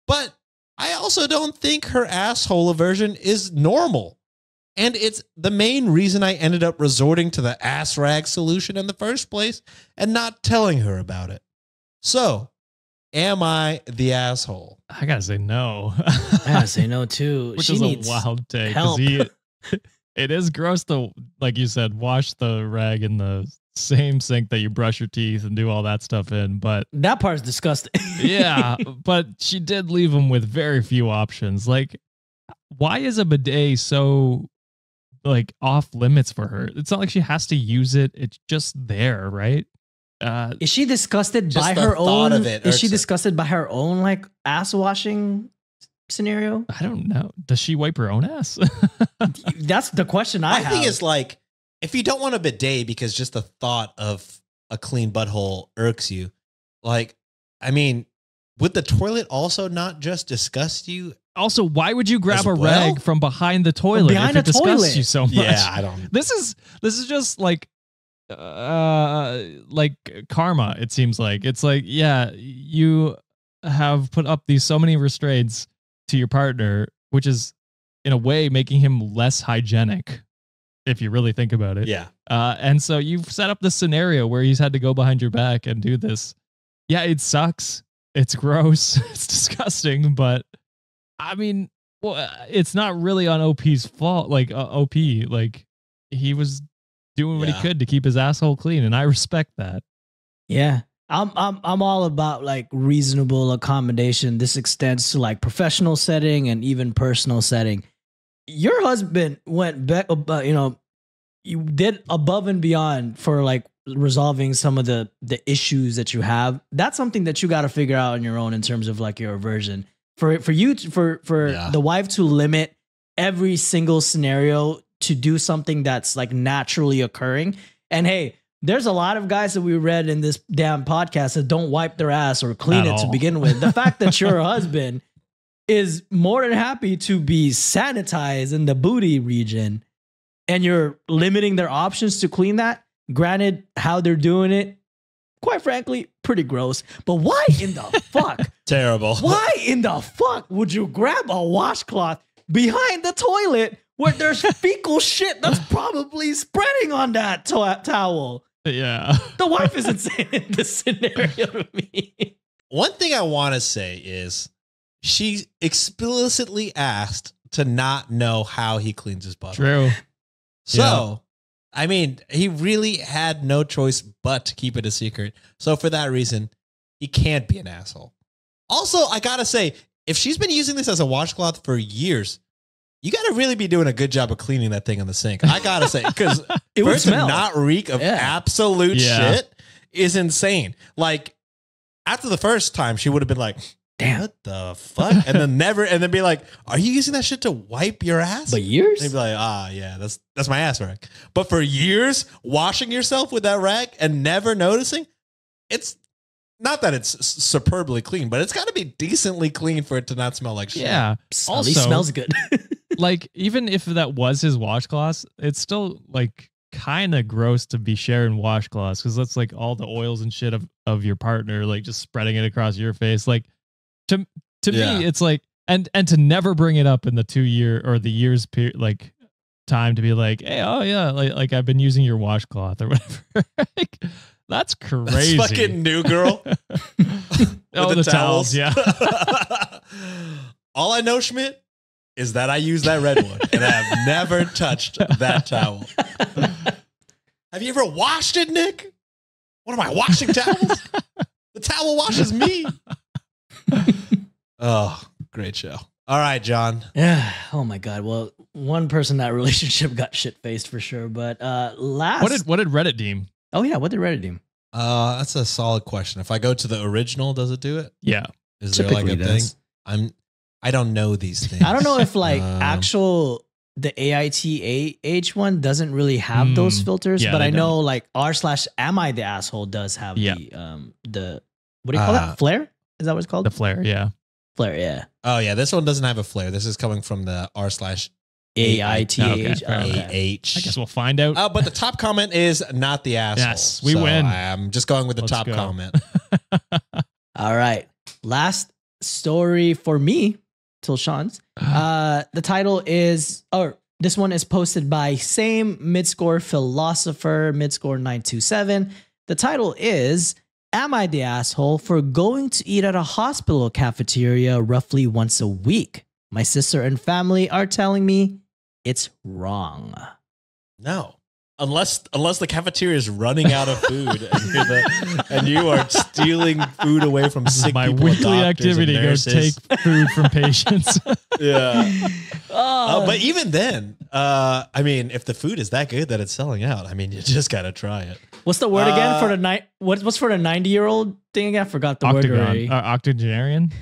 But I also don't think her asshole aversion is normal. And it's the main reason I ended up resorting to the ass rag solution in the first place and not telling her about it. So, am I the asshole? I gotta say no. I gotta say no too. Which She is needs a wild take. help. It is gross to, like you said, wash the rag in the same sink that you brush your teeth and do all that stuff in. But That part's disgusting. yeah, but she did leave him with very few options. Like, why is a bidet so like off limits for her? It's not like she has to use it. It's just there, right? Is she disgusted Just by the her thought own? of it Is she irks her. disgusted by her own like ass washing scenario? I don't know. Does she wipe her own ass? That's the question I My have. thing is like, if you don't want a bidet because just the thought of a clean butthole irks you, like, I mean, would the toilet also not just disgust you? Also, why would you grab As a well? rag from behind the toilet behind if it a disgusts toilet. you so much? I don't. This is just like karma. It seems like it's like, yeah, you have put up these so many restraints to your partner, which is in a way making him less hygienic, if you really think about it. Yeah. And so you've set up this scenario where he's had to go behind your back and do this. Yeah, it sucks. It's gross. It's disgusting. But I mean, well, it's not really on OP's fault. Like OP, like he was doing what Yeah. he could to keep his asshole clean, and I respect that. Yeah. I'm all about like reasonable accommodation. This extends to like professional setting and even personal setting. Your husband went back, you did above and beyond for like resolving some of the issues that you have. That's something that you got to figure out on your own in terms of like your aversion. For Yeah. the wife to limit every single scenario to do something that's like naturally occurring. And hey, there's a lot of guys that we read in this damn podcast that don't wipe their ass or clean At it to all. begin with. The fact that your husband is more than happy to be sanitized in the booty region and you're limiting their options to clean that, granted, how they're doing it, quite frankly, pretty gross. But why in the fuck? Terrible. Why in the fuck would you grab a washcloth behind the toilet where there's fecal shit that's probably spreading on that towel? Yeah. The wife is insane in this scenario to me. One thing I want to say is she explicitly asked to not know how he cleans his butt. True. So, Yeah. I mean, he really had no choice but to keep it a secret. So for that reason, he can't be an asshole. Also, I gotta say, if she's been using this as a washcloth for years, you gotta really be doing a good job of cleaning that thing on the sink. I gotta say, because It would for it to smell. not reek of Yeah. absolute Yeah. shit is insane. Like, after the first time, she would have been like, Damn. what the fuck? And then be like, are you using that shit to wipe your ass? But years? They'd be like, yeah, that's my ass rag. But for years, washing yourself with that rag and never noticing, it's not that it's superbly clean, but it's got to be decently clean for it to not smell like shit. Yeah. At least Also, smells good. like, even if that was his washcloths, it's still like kind of gross to be sharing washcloths because that's like all the oils and shit of your partner, like just spreading it across your face. Like to Yeah. me, it's like, and to never bring it up in the 2 year or the years period, like time to be like, hey, oh yeah, like I've been using your washcloth or whatever. Like, that's crazy. That's fucking new girl. Oh, the towels, yeah. All I know, Schmidt, is that I use that red one and I have never touched that towel. Have you ever washed it, Nick? What am I, washing towels? The towel washes me. Oh, great show. All right, John. Yeah. Oh my God. Well, one person in that relationship got shit faced for sure. But last. What did Reddit deem? Oh yeah. What did Reddit do? That's a solid question. If I go to the original, does it do it? Yeah. Is there like a Typically thing? does. I don't know these things. I don't know if like Um, actual the AITAH one doesn't really have those filters, yeah, but they I know like r/am I the asshole does have Yeah. the what do you call that? Flare? Is that what it's called? The flare, yeah. Flare, yeah. Oh yeah, this one doesn't have a flare. This is coming from the r/AITAH. AITAH. Okay. I guess we'll find out. But the top comment is not the asshole. Yes, we So win. I'm just going with the Let's top go. comment. All right. Last story for me till Sean's. The title is, or this one is posted by same midscore philosopher, midscore 927. The title is, am I the asshole for going to eat at a hospital cafeteria roughly once a week? My sister and family are telling me it's wrong. No. Unless the cafeteria is running out of food and you are stealing food away from sick My people, weekly doctors, activity and goes nurses. take food from patients. Yeah. Oh, But even then, I mean, if the food is that good that it's selling out, I mean, you just got to try it. what's the word again for the what's for the 90-year-old thing again? I forgot the word already. Octagon. Octogenarian.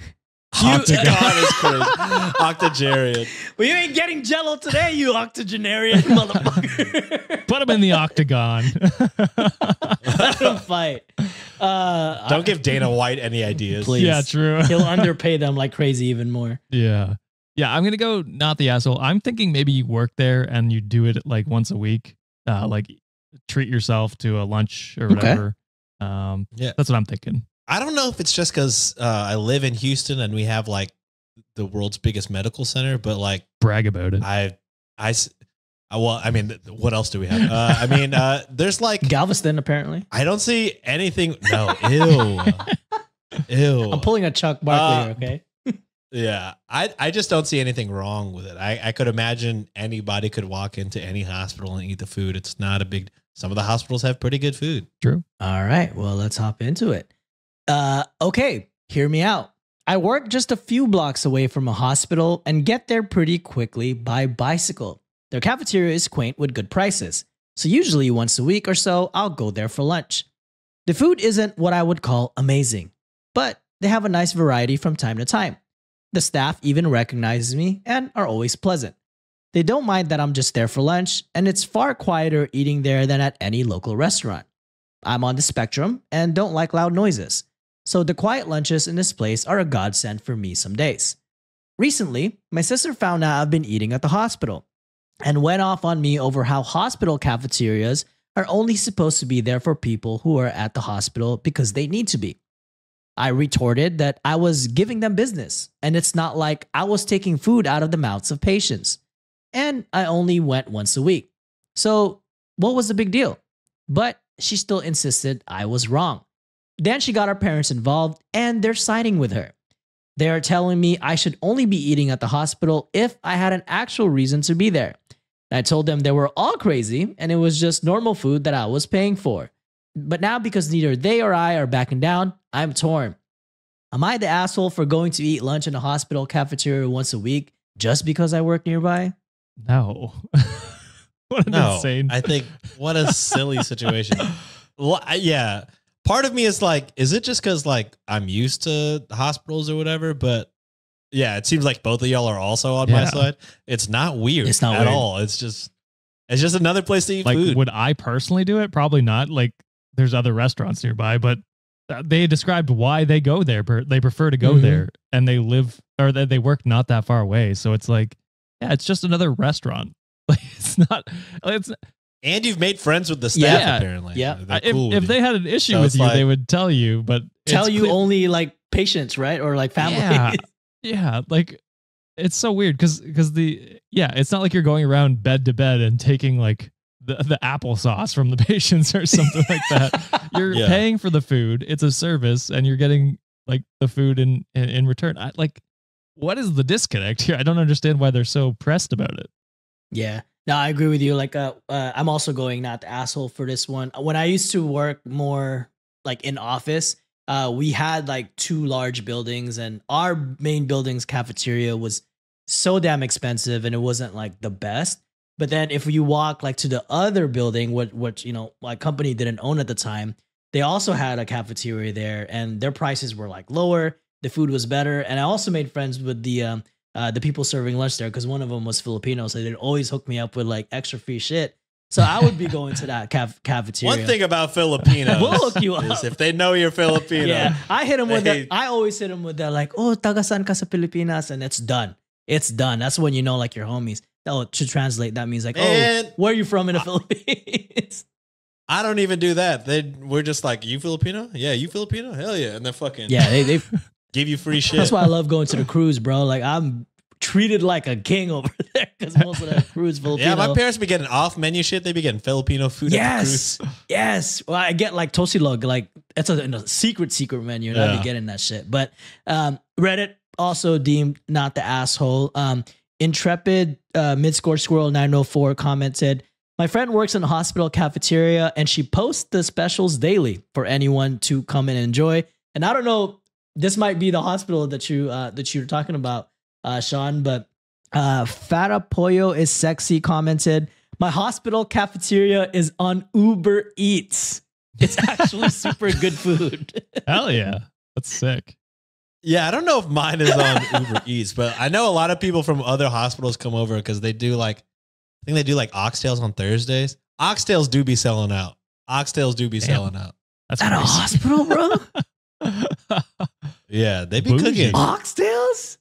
Octagon is crazy. Octogenarian. Well, you ain't getting Jello today, you octogenarian motherfucker. Put him in the octagon. Let him fight. Don't give Dana White any ideas. Please. Yeah, true. He'll underpay them like crazy even more. Yeah. Yeah, I'm going to go not the asshole. I'm thinking maybe you work there and you do it like once a week. Like treat yourself to a lunch or whatever. Yeah. That's what I'm thinking. I don't know if it's just because I live in Houston and we have like the world's biggest medical center, but like Brag about it. well, I mean, what else do we have? I mean, there's like, Galveston, apparently. I don't see anything. No, ew. Ew. I'm pulling a Chuck Barkley here, okay? Yeah, I just don't see anything wrong with it. I could imagine anybody could walk into any hospital and eat the food. It's not a big. Some of the hospitals have pretty good food. True. All right, well, let's hop into it. Okay, hear me out. I work just a few blocks away from a hospital and get there pretty quickly by bicycle. Their cafeteria is quaint with good prices, so usually once a week or so, I'll go there for lunch. The food isn't what I would call amazing, but they have a nice variety from time to time. The staff even recognizes me and are always pleasant. They don't mind that I'm just there for lunch, and it's far quieter eating there than at any local restaurant. I'm on the spectrum and don't like loud noises, so the quiet lunches in this place are a godsend for me some days. Recently, my sister found out I've been eating at the hospital and went off on me over how hospital cafeterias are only supposed to be there for people who are at the hospital because they need to be. I retorted that I was giving them business, and it's not like I was taking food out of the mouths of patients. And I only went once a week. So, what was the big deal? But she still insisted I was wrong. Then she got her parents involved, and they're siding with her. They are telling me I should only be eating at the hospital if I had an actual reason to be there. I told them they were all crazy, and it was just normal food that I was paying for. But now, because neither they or I are backing down, I'm torn. Am I the asshole for going to eat lunch in a hospital cafeteria once a week just because I work nearby? No. What an insane. I think what a silly situation. Well, yeah. Part of me is like, is it just because like I'm used to hospitals or whatever? But yeah, it seems like both of y'all are also on my side. It's not weird. It's not at weird. all. It's just another place to eat Like, food. would I personally do it? Probably not. Like, there's other restaurants nearby, but they described why they go there. They prefer to go Mhm. there, and they live or they work not that far away. So it's like, yeah, it's just another restaurant. Like, it's not. It's And you've made friends with the staff, Yeah. apparently. Yeah. They're cool if with they you. had an issue So with it's you, like- they would tell you. But Tell it's you clear- only like patients, right? Or like family. Yeah. Yeah, like it's so weird because it's not like you're going around bed to bed and taking like the applesauce from the patients or something like that. You're Yeah. paying for the food. It's a service, and you're getting like the food in return. What is the disconnect here? I don't understand why they're so pressed about it. Yeah. No, I agree with you. Like, I'm also going not the asshole for this one. When I used to work more like in office, we had like two large buildings, and our main building's cafeteria was so damn expensive, and it wasn't like the best. But then if you walk like to the other building, what my company didn't own at the time, they also had a cafeteria there, and their prices were like lower. The food was better, and I also made friends with the the people serving lunch there, because one of them was Filipino, so they'd always hook me up with like extra free shit. So I would be going to that cafeteria. One thing about Filipinos We'll hook you is up. if they know you're Filipino. Yeah, I hit him with Hey. that. I always hit him with that, like, oh, tagasan ka sa Pilipinas, and it's done. It's done. That's when you know, like, your homies. Oh, to translate, that means like, Man. oh, where are you from in the Philippines? I don't even do that. We're just like, you Filipino? Yeah, you Filipino? Hell yeah. And they're fucking Yeah, they give you free shit. that's why I love going to the cruise, bro. Like, I'm treated like a king over there because most of that cruise Filipino. Yeah, my parents be getting off menu shit. They be getting Filipino food at the Yes, cruise. yes. Well, I get like tosilog, like it's a secret menu, and I'd Yeah. be getting that shit. But Reddit also deemed not the asshole. Intrepid Midscore Squirrel 904 commented, "My friend works in a hospital cafeteria, and she posts the specials daily for anyone to come and enjoy." And I don't know, this might be the hospital that you're talking about, Sean, but Fata Pollo is sexy commented, "My hospital cafeteria is on Uber Eats. It's actually super good food." Hell yeah. That's sick. Yeah, I don't know if mine is on Uber Eats, but I know a lot of people from other hospitals come over because they do like, I think they do like oxtails on Thursdays. Oxtails do be selling out. Oxtails do be selling out. That's At a crazy. hospital, bro? Yeah, they be Bougie. cooking. Oxtails?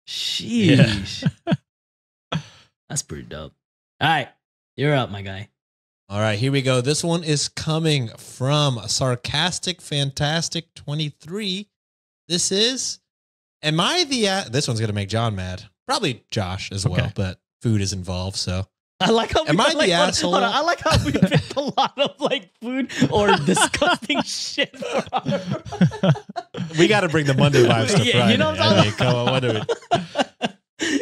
Sheesh. That's pretty dope. All right, you're up, my guy. All right, here we go. This one is coming from Sarcastic Fantastic 23. This is, am I the, this one's going to make John mad. Probably Josh as well, Okay. but food is involved, so. I like how Am I the hold on, asshole? hold on. I like how we picked a lot of like food or disgusting shit. For our We got to bring the Monday vibes to Yeah, Friday. you know what I'm I mean, come on, what do we?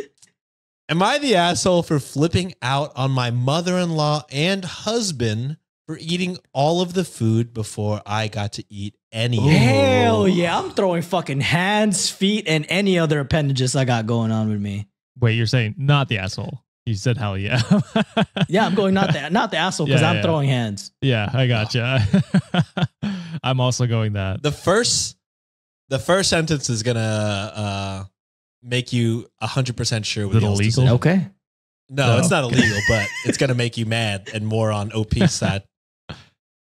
Am I the asshole for flipping out on my mother-in-law and husband for eating all of the food before I got to eat any of it? Hell yeah, I'm throwing fucking hands, feet, and any other appendages I got going on with me. Wait, you're saying not the asshole. You said hell yeah. Yeah, I'm going not the asshole because Yeah, I'm yeah. throwing hands. Yeah, I gotcha. I'm also going that. The first sentence is gonna make you 100% sure what Is it else to illegal? say. Okay. No, No. it's not illegal, but it's gonna make you mad and more on OP's side.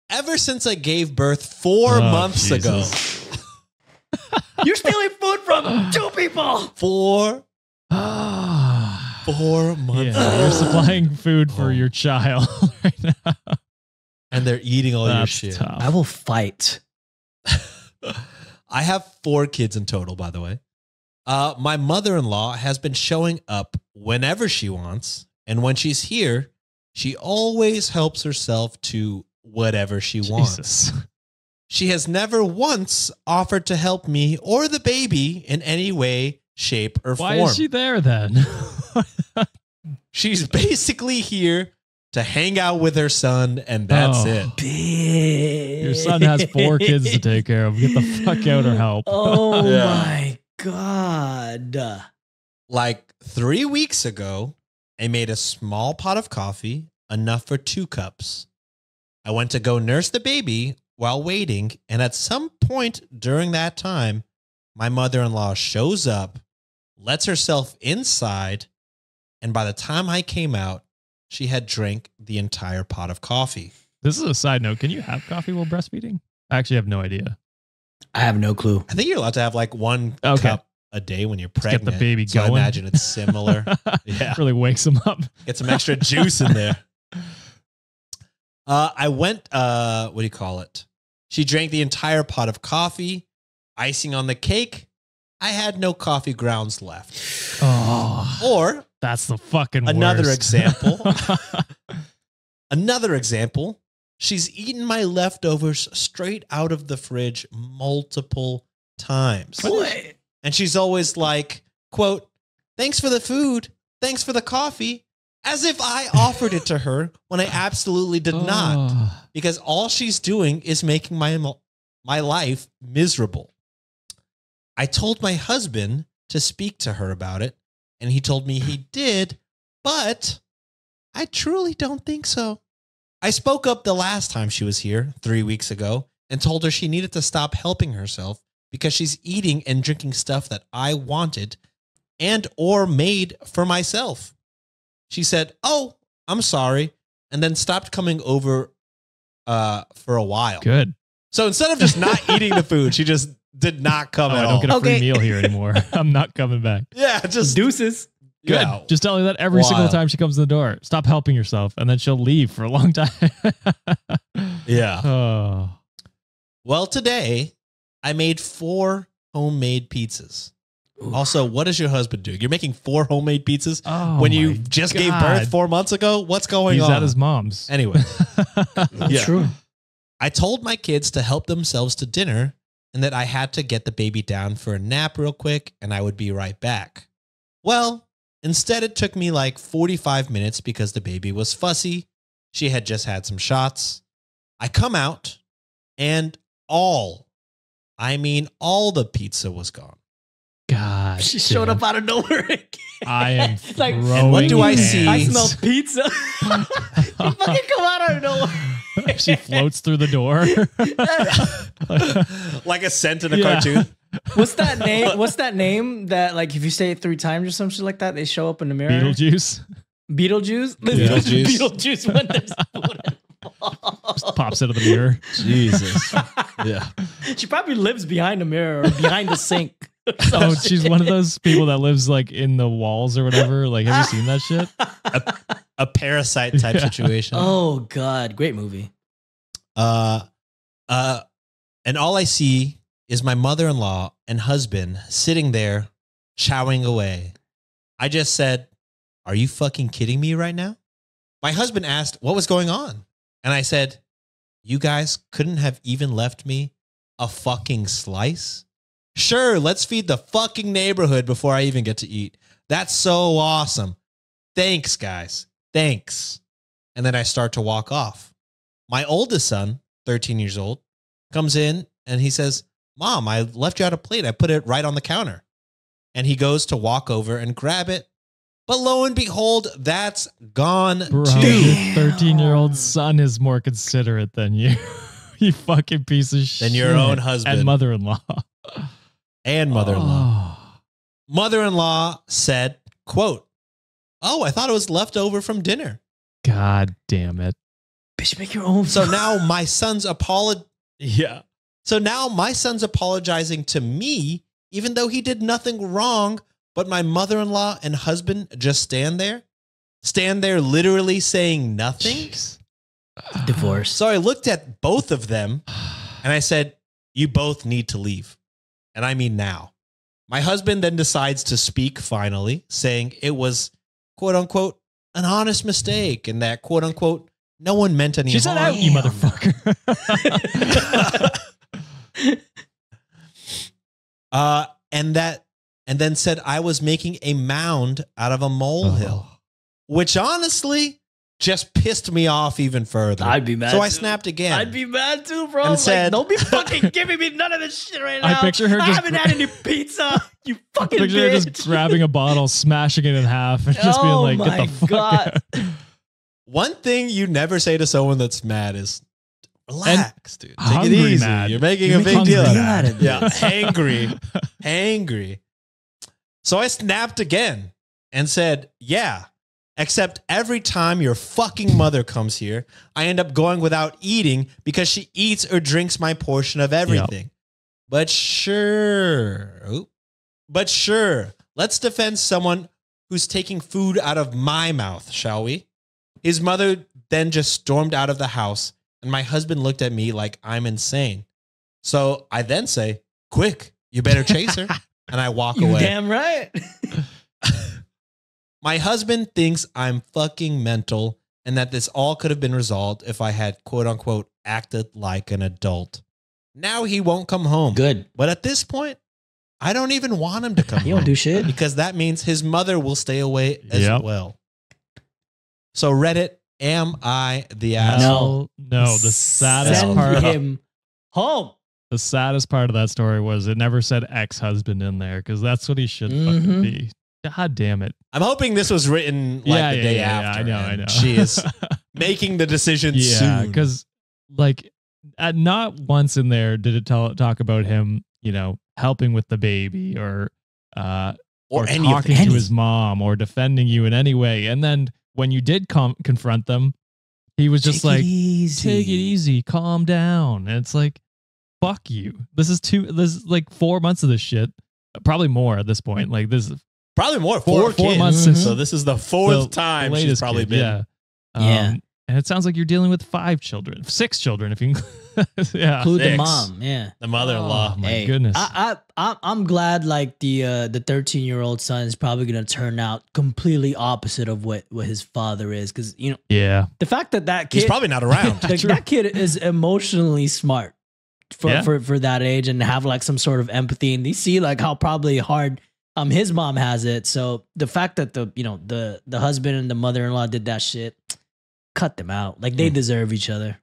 Ever since I gave birth 4 Oh, months ago, Jesus. You're stealing food from two people. 4 months Yeah, ago, you're supplying food for your child right now. and they're eating all your That's shit. tough. I will fight. I have 4 kids in total, by the way. My mother-in-law has been showing up whenever she wants, and when she's here, she always helps herself to whatever she wants. Jesus. She has never once offered to help me or the baby in any way, shape, or Why form. is she there then? She's basically here to hang out with her son, and that's Oh. it. Bitch. Your son has 4 kids to take care of. Get the fuck out or help. Oh Yeah. my God. Like 3 weeks ago, I made a small pot of coffee, enough for 2 cups. I went to go nurse the baby while waiting, and at some point during that time, my mother-in-law shows up, lets herself inside, and by the time I came out, she had drank the entire pot of coffee. This is a side note. Can you have coffee while breastfeeding? I actually have no idea. I have no clue. I think you're allowed to have like 1 Okay. cup a day when you're Just get pregnant. the baby so I going. imagine it's similar. Yeah. Really wakes them up. Get some extra juice in there. I went, what do you call it? She drank the entire pot of coffee, icing on the cake. I had no coffee grounds left. Oh, Or that's the fucking another worst. example. Another example. She's eaten my leftovers straight out of the fridge multiple times. What? And she's always like, quote, "Thanks for the food. Thanks for the coffee." As if I offered it to her when I absolutely did not. Oh. Because all she's doing is making my life miserable. I told my husband to speak to her about it, and he told me he did, but I truly don't think so. I spoke up the last time she was here 3 weeks ago and told her she needed to stop helping herself because she's eating and drinking stuff that I wanted and or made for myself. She said, "Oh, I'm sorry," and then stopped coming over for a while. Good. So instead of just not eating the food, she just did not come I at don't all. get a free Okay. meal here anymore. I'm not coming back. Yeah, just Deuces. Good. yeah. Just tell her that every single Wild. time she comes to the door. Stop helping yourself, and then she'll leave for a long time. Yeah. Oh. Well, today I made 4 homemade pizzas. Also, what is your husband doing? You're making 4 homemade pizzas Oh when you my just gave God. birth 4 months ago? What's going He's on? at his mom's. Anyway, That's Yeah. true. I told my kids to help themselves to dinner and that I had to get the baby down for a nap real quick and I would be right back. Well, instead it took me like 45 minutes because the baby was fussy. She had just had some shots. I come out and all the pizza was gone. God. She showed damn. up out of nowhere again. I am It's like, throwing And what do I hands. see? I smell pizza. You fucking come out of nowhere. She floats through the door. Like a scent in a Yeah. cartoon. What's that name? What's that name that like if you say it 3 times or some shit like that, they show up in the mirror? Beetlejuice Beetlejuice? Beetlejuice. Beetlejuice when there's food involved. just pops out of the mirror. Jesus. Yeah. She probably lives behind the mirror or behind the sink. Oh, she's one of those people that lives like in the walls or whatever. Like, have you seen that shit? A parasite type Yeah. situation. Oh God, great movie. And all I see is my mother-in-law and husband sitting there chowing away. I just said, "Are you fucking kidding me right now?" My husband asked what was going on. And I said, "You guys couldn't have even left me a fucking slice? Sure, let's feed the fucking neighborhood before I even get to eat. That's so awesome. Thanks, guys. Thanks." And then I start to walk off. My oldest son, 13 years old, comes in and he says, "Mom, I left you out a plate. I put it right on the counter." And he goes to walk over and grab it. But lo and behold, that's gone Bro, too. your 13-year-old son is more considerate than you. You fucking piece of shit. Than your own husband. And mother-in-law. And mother-in-law. Oh. Mother-in-law said, quote, "Oh, I thought it was left over from dinner." God damn it. Bitch, make your own. So now my son's Yeah. So now my son's apologizing to me, even though he did nothing wrong, but my mother-in-law and husband just stand there literally saying nothing. Jeez. Divorce. So I looked at both of them and I said, "You both need to leave. And I mean now." My husband then decides to speak finally, saying it was, quote unquote, an honest mistake and that, quote unquote, no one meant any She said harm. out, you motherfucker. And then said I was making a mound out of a molehill, which honestly just pissed me off even further. I'd be mad So I too. snapped again. I'd be mad too, bro. And Like, said- don't be fucking giving me none of this shit right I now. picture her I just haven't had any pizza. You fucking Picture her bitch. just grabbing a bottle, smashing it in half, and just being Oh like, get my the fuck God. out. One thing you never say to someone that's mad is, "Relax, dude. Take it hungry easy. mad. You're making You're a big making deal hungry out mad of at it." Yeah, this. hangry, hangry. So I snapped again and said, "Yeah, except every time your fucking mother comes here, I end up going without eating because she eats or drinks my portion of everything. But sure, let's defend someone who's taking food out of my mouth, shall we?" His mother then just stormed out of the house, and my husband looked at me like I'm insane. So I then say, "Quick, you better chase her." And I walk You away. damn right. My husband thinks I'm fucking mental and that this all could have been resolved if I had, quote unquote, acted like an adult. Now he won't come home. Good. But at this point, I don't even want him to come He home. don't do shit. Because that means his mother will stay away as Yep. well. So Reddit, am I the asshole? No, the saddest Send part. him home. The saddest part of that story was it never said ex-husband in there because that's what he should fucking Mhm. be. God damn it. I'm hoping this was written like the day after. I know. and She is making the decision Yeah, soon. because like at not once in there did it talk about him, helping with the baby or or any of talking them. to his mom or defending you in any way. And then when you did confront them, he was just like, take it easy, calm down. And it's like, fuck you. This is like 4 months of this shit. Probably more at this point. Like this is Probably more. four Four months since So this is the fourth the time she's latest probably kid, been. Yeah. And it sounds like you're dealing with 6 children, if you yeah. Include the Six. mom. Yeah. The mother-in-law. Oh, my Hey, goodness. I'm glad like the 13-year-old son is probably gonna turn out completely opposite of what his father is, because Yeah. the fact that He's kid probably not around. that kid is emotionally smart for that age and have like some sort of empathy, and they see like how probably hard his mom has it. So the fact that the husband and the mother-in-law did that shit, cut them out. Like they deserve each other.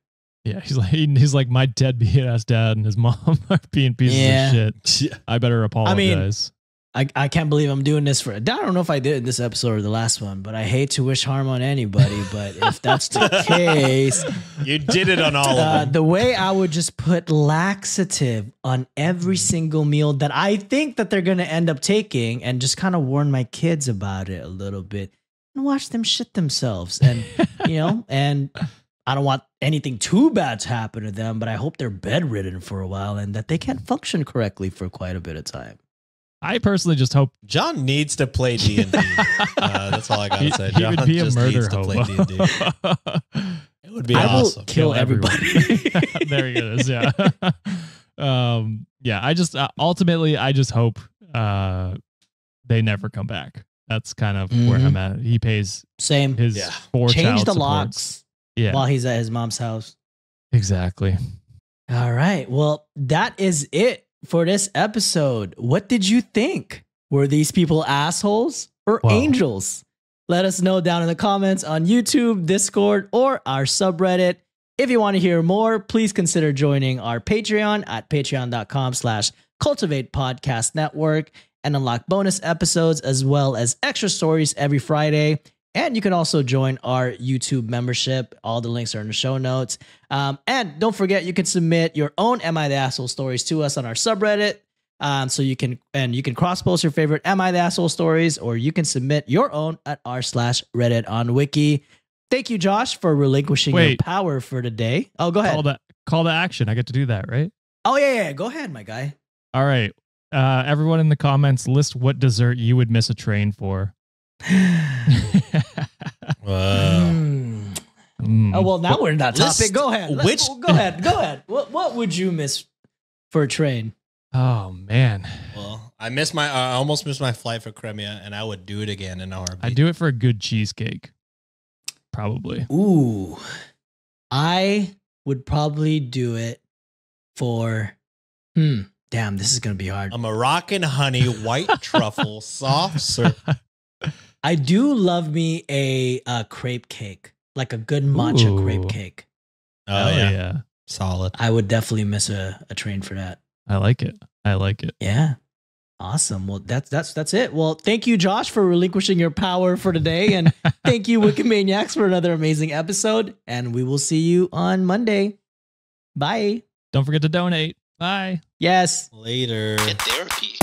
Yeah, he's like my deadbeat ass dad and his mom are being pieces of shit. I better apologize. I can't believe I'm doing this I don't know if I did in this episode or the last one, but I hate to wish harm on anybody. But if that's the case, You did it on all of them. the way I would just put laxative on every single meal that I think that they're going to end up taking, and just kind of warn my kids about it a little bit and watch them shit themselves. And, and I don't want anything too bad to happen to them, but I hope they're bedridden for a while and that they can't function correctly for quite a bit of time. I personally just hope John needs to play D&D. That's all I got to say. he John would be a just murder needs to play hobo. D&D. It would be I awesome. will kill everybody. There he is. Yeah. Yeah. I just ultimately, I just hope they never come back. That's kind of where I'm at. He pays Same. his Yeah. 4 Change child the supports. locks Yeah. while he's at his mom's house. Exactly. All right. Well, that is it for this episode. What did you think? Were these people assholes or Wow. angels? Let us know down in the comments on YouTube, Discord, or our subreddit. If you want to hear more, please consider joining our Patreon at patreon.com/Cultivate Podcast Network and unlock bonus episodes as well as extra stories every Friday. And you can also join our YouTube membership. All the links are in the show notes. And don't forget, you can submit your own Am I the Asshole stories to us on our subreddit. So you can cross post your favorite Am I the Asshole stories, or you can submit your own at r/Reddit on Wiki. Thank you, Josh, for relinquishing your power for today. Oh, go ahead. Call to action. I get to do that, right? Oh, yeah. Go ahead, my guy. All right. Everyone in the comments, list what dessert you would miss a train for. Wow. Oh, well, now we're in that topic. List Go ahead. Go ahead. What would you miss for a train? Oh man, Well, I almost missed my flight for Crimea, and I would do it again in a heartbeat. I'd do it for a good cheesecake. Probably. Ooh, I would probably do it for. Damn, this is gonna be hard. A Moroccan honey white truffle soft serve. I do love me a crepe cake, like a good matcha Ooh. crepe cake. Oh yeah. Solid. I would definitely miss a train for that. I like it. Yeah. Awesome. Well, that's it. Well, thank you, Josh, for relinquishing your power for today. And thank you, Wikimaniacs, for another amazing episode. And we will see you on Monday. Bye. Don't forget to donate. Bye. Yes. Later. Get therapy.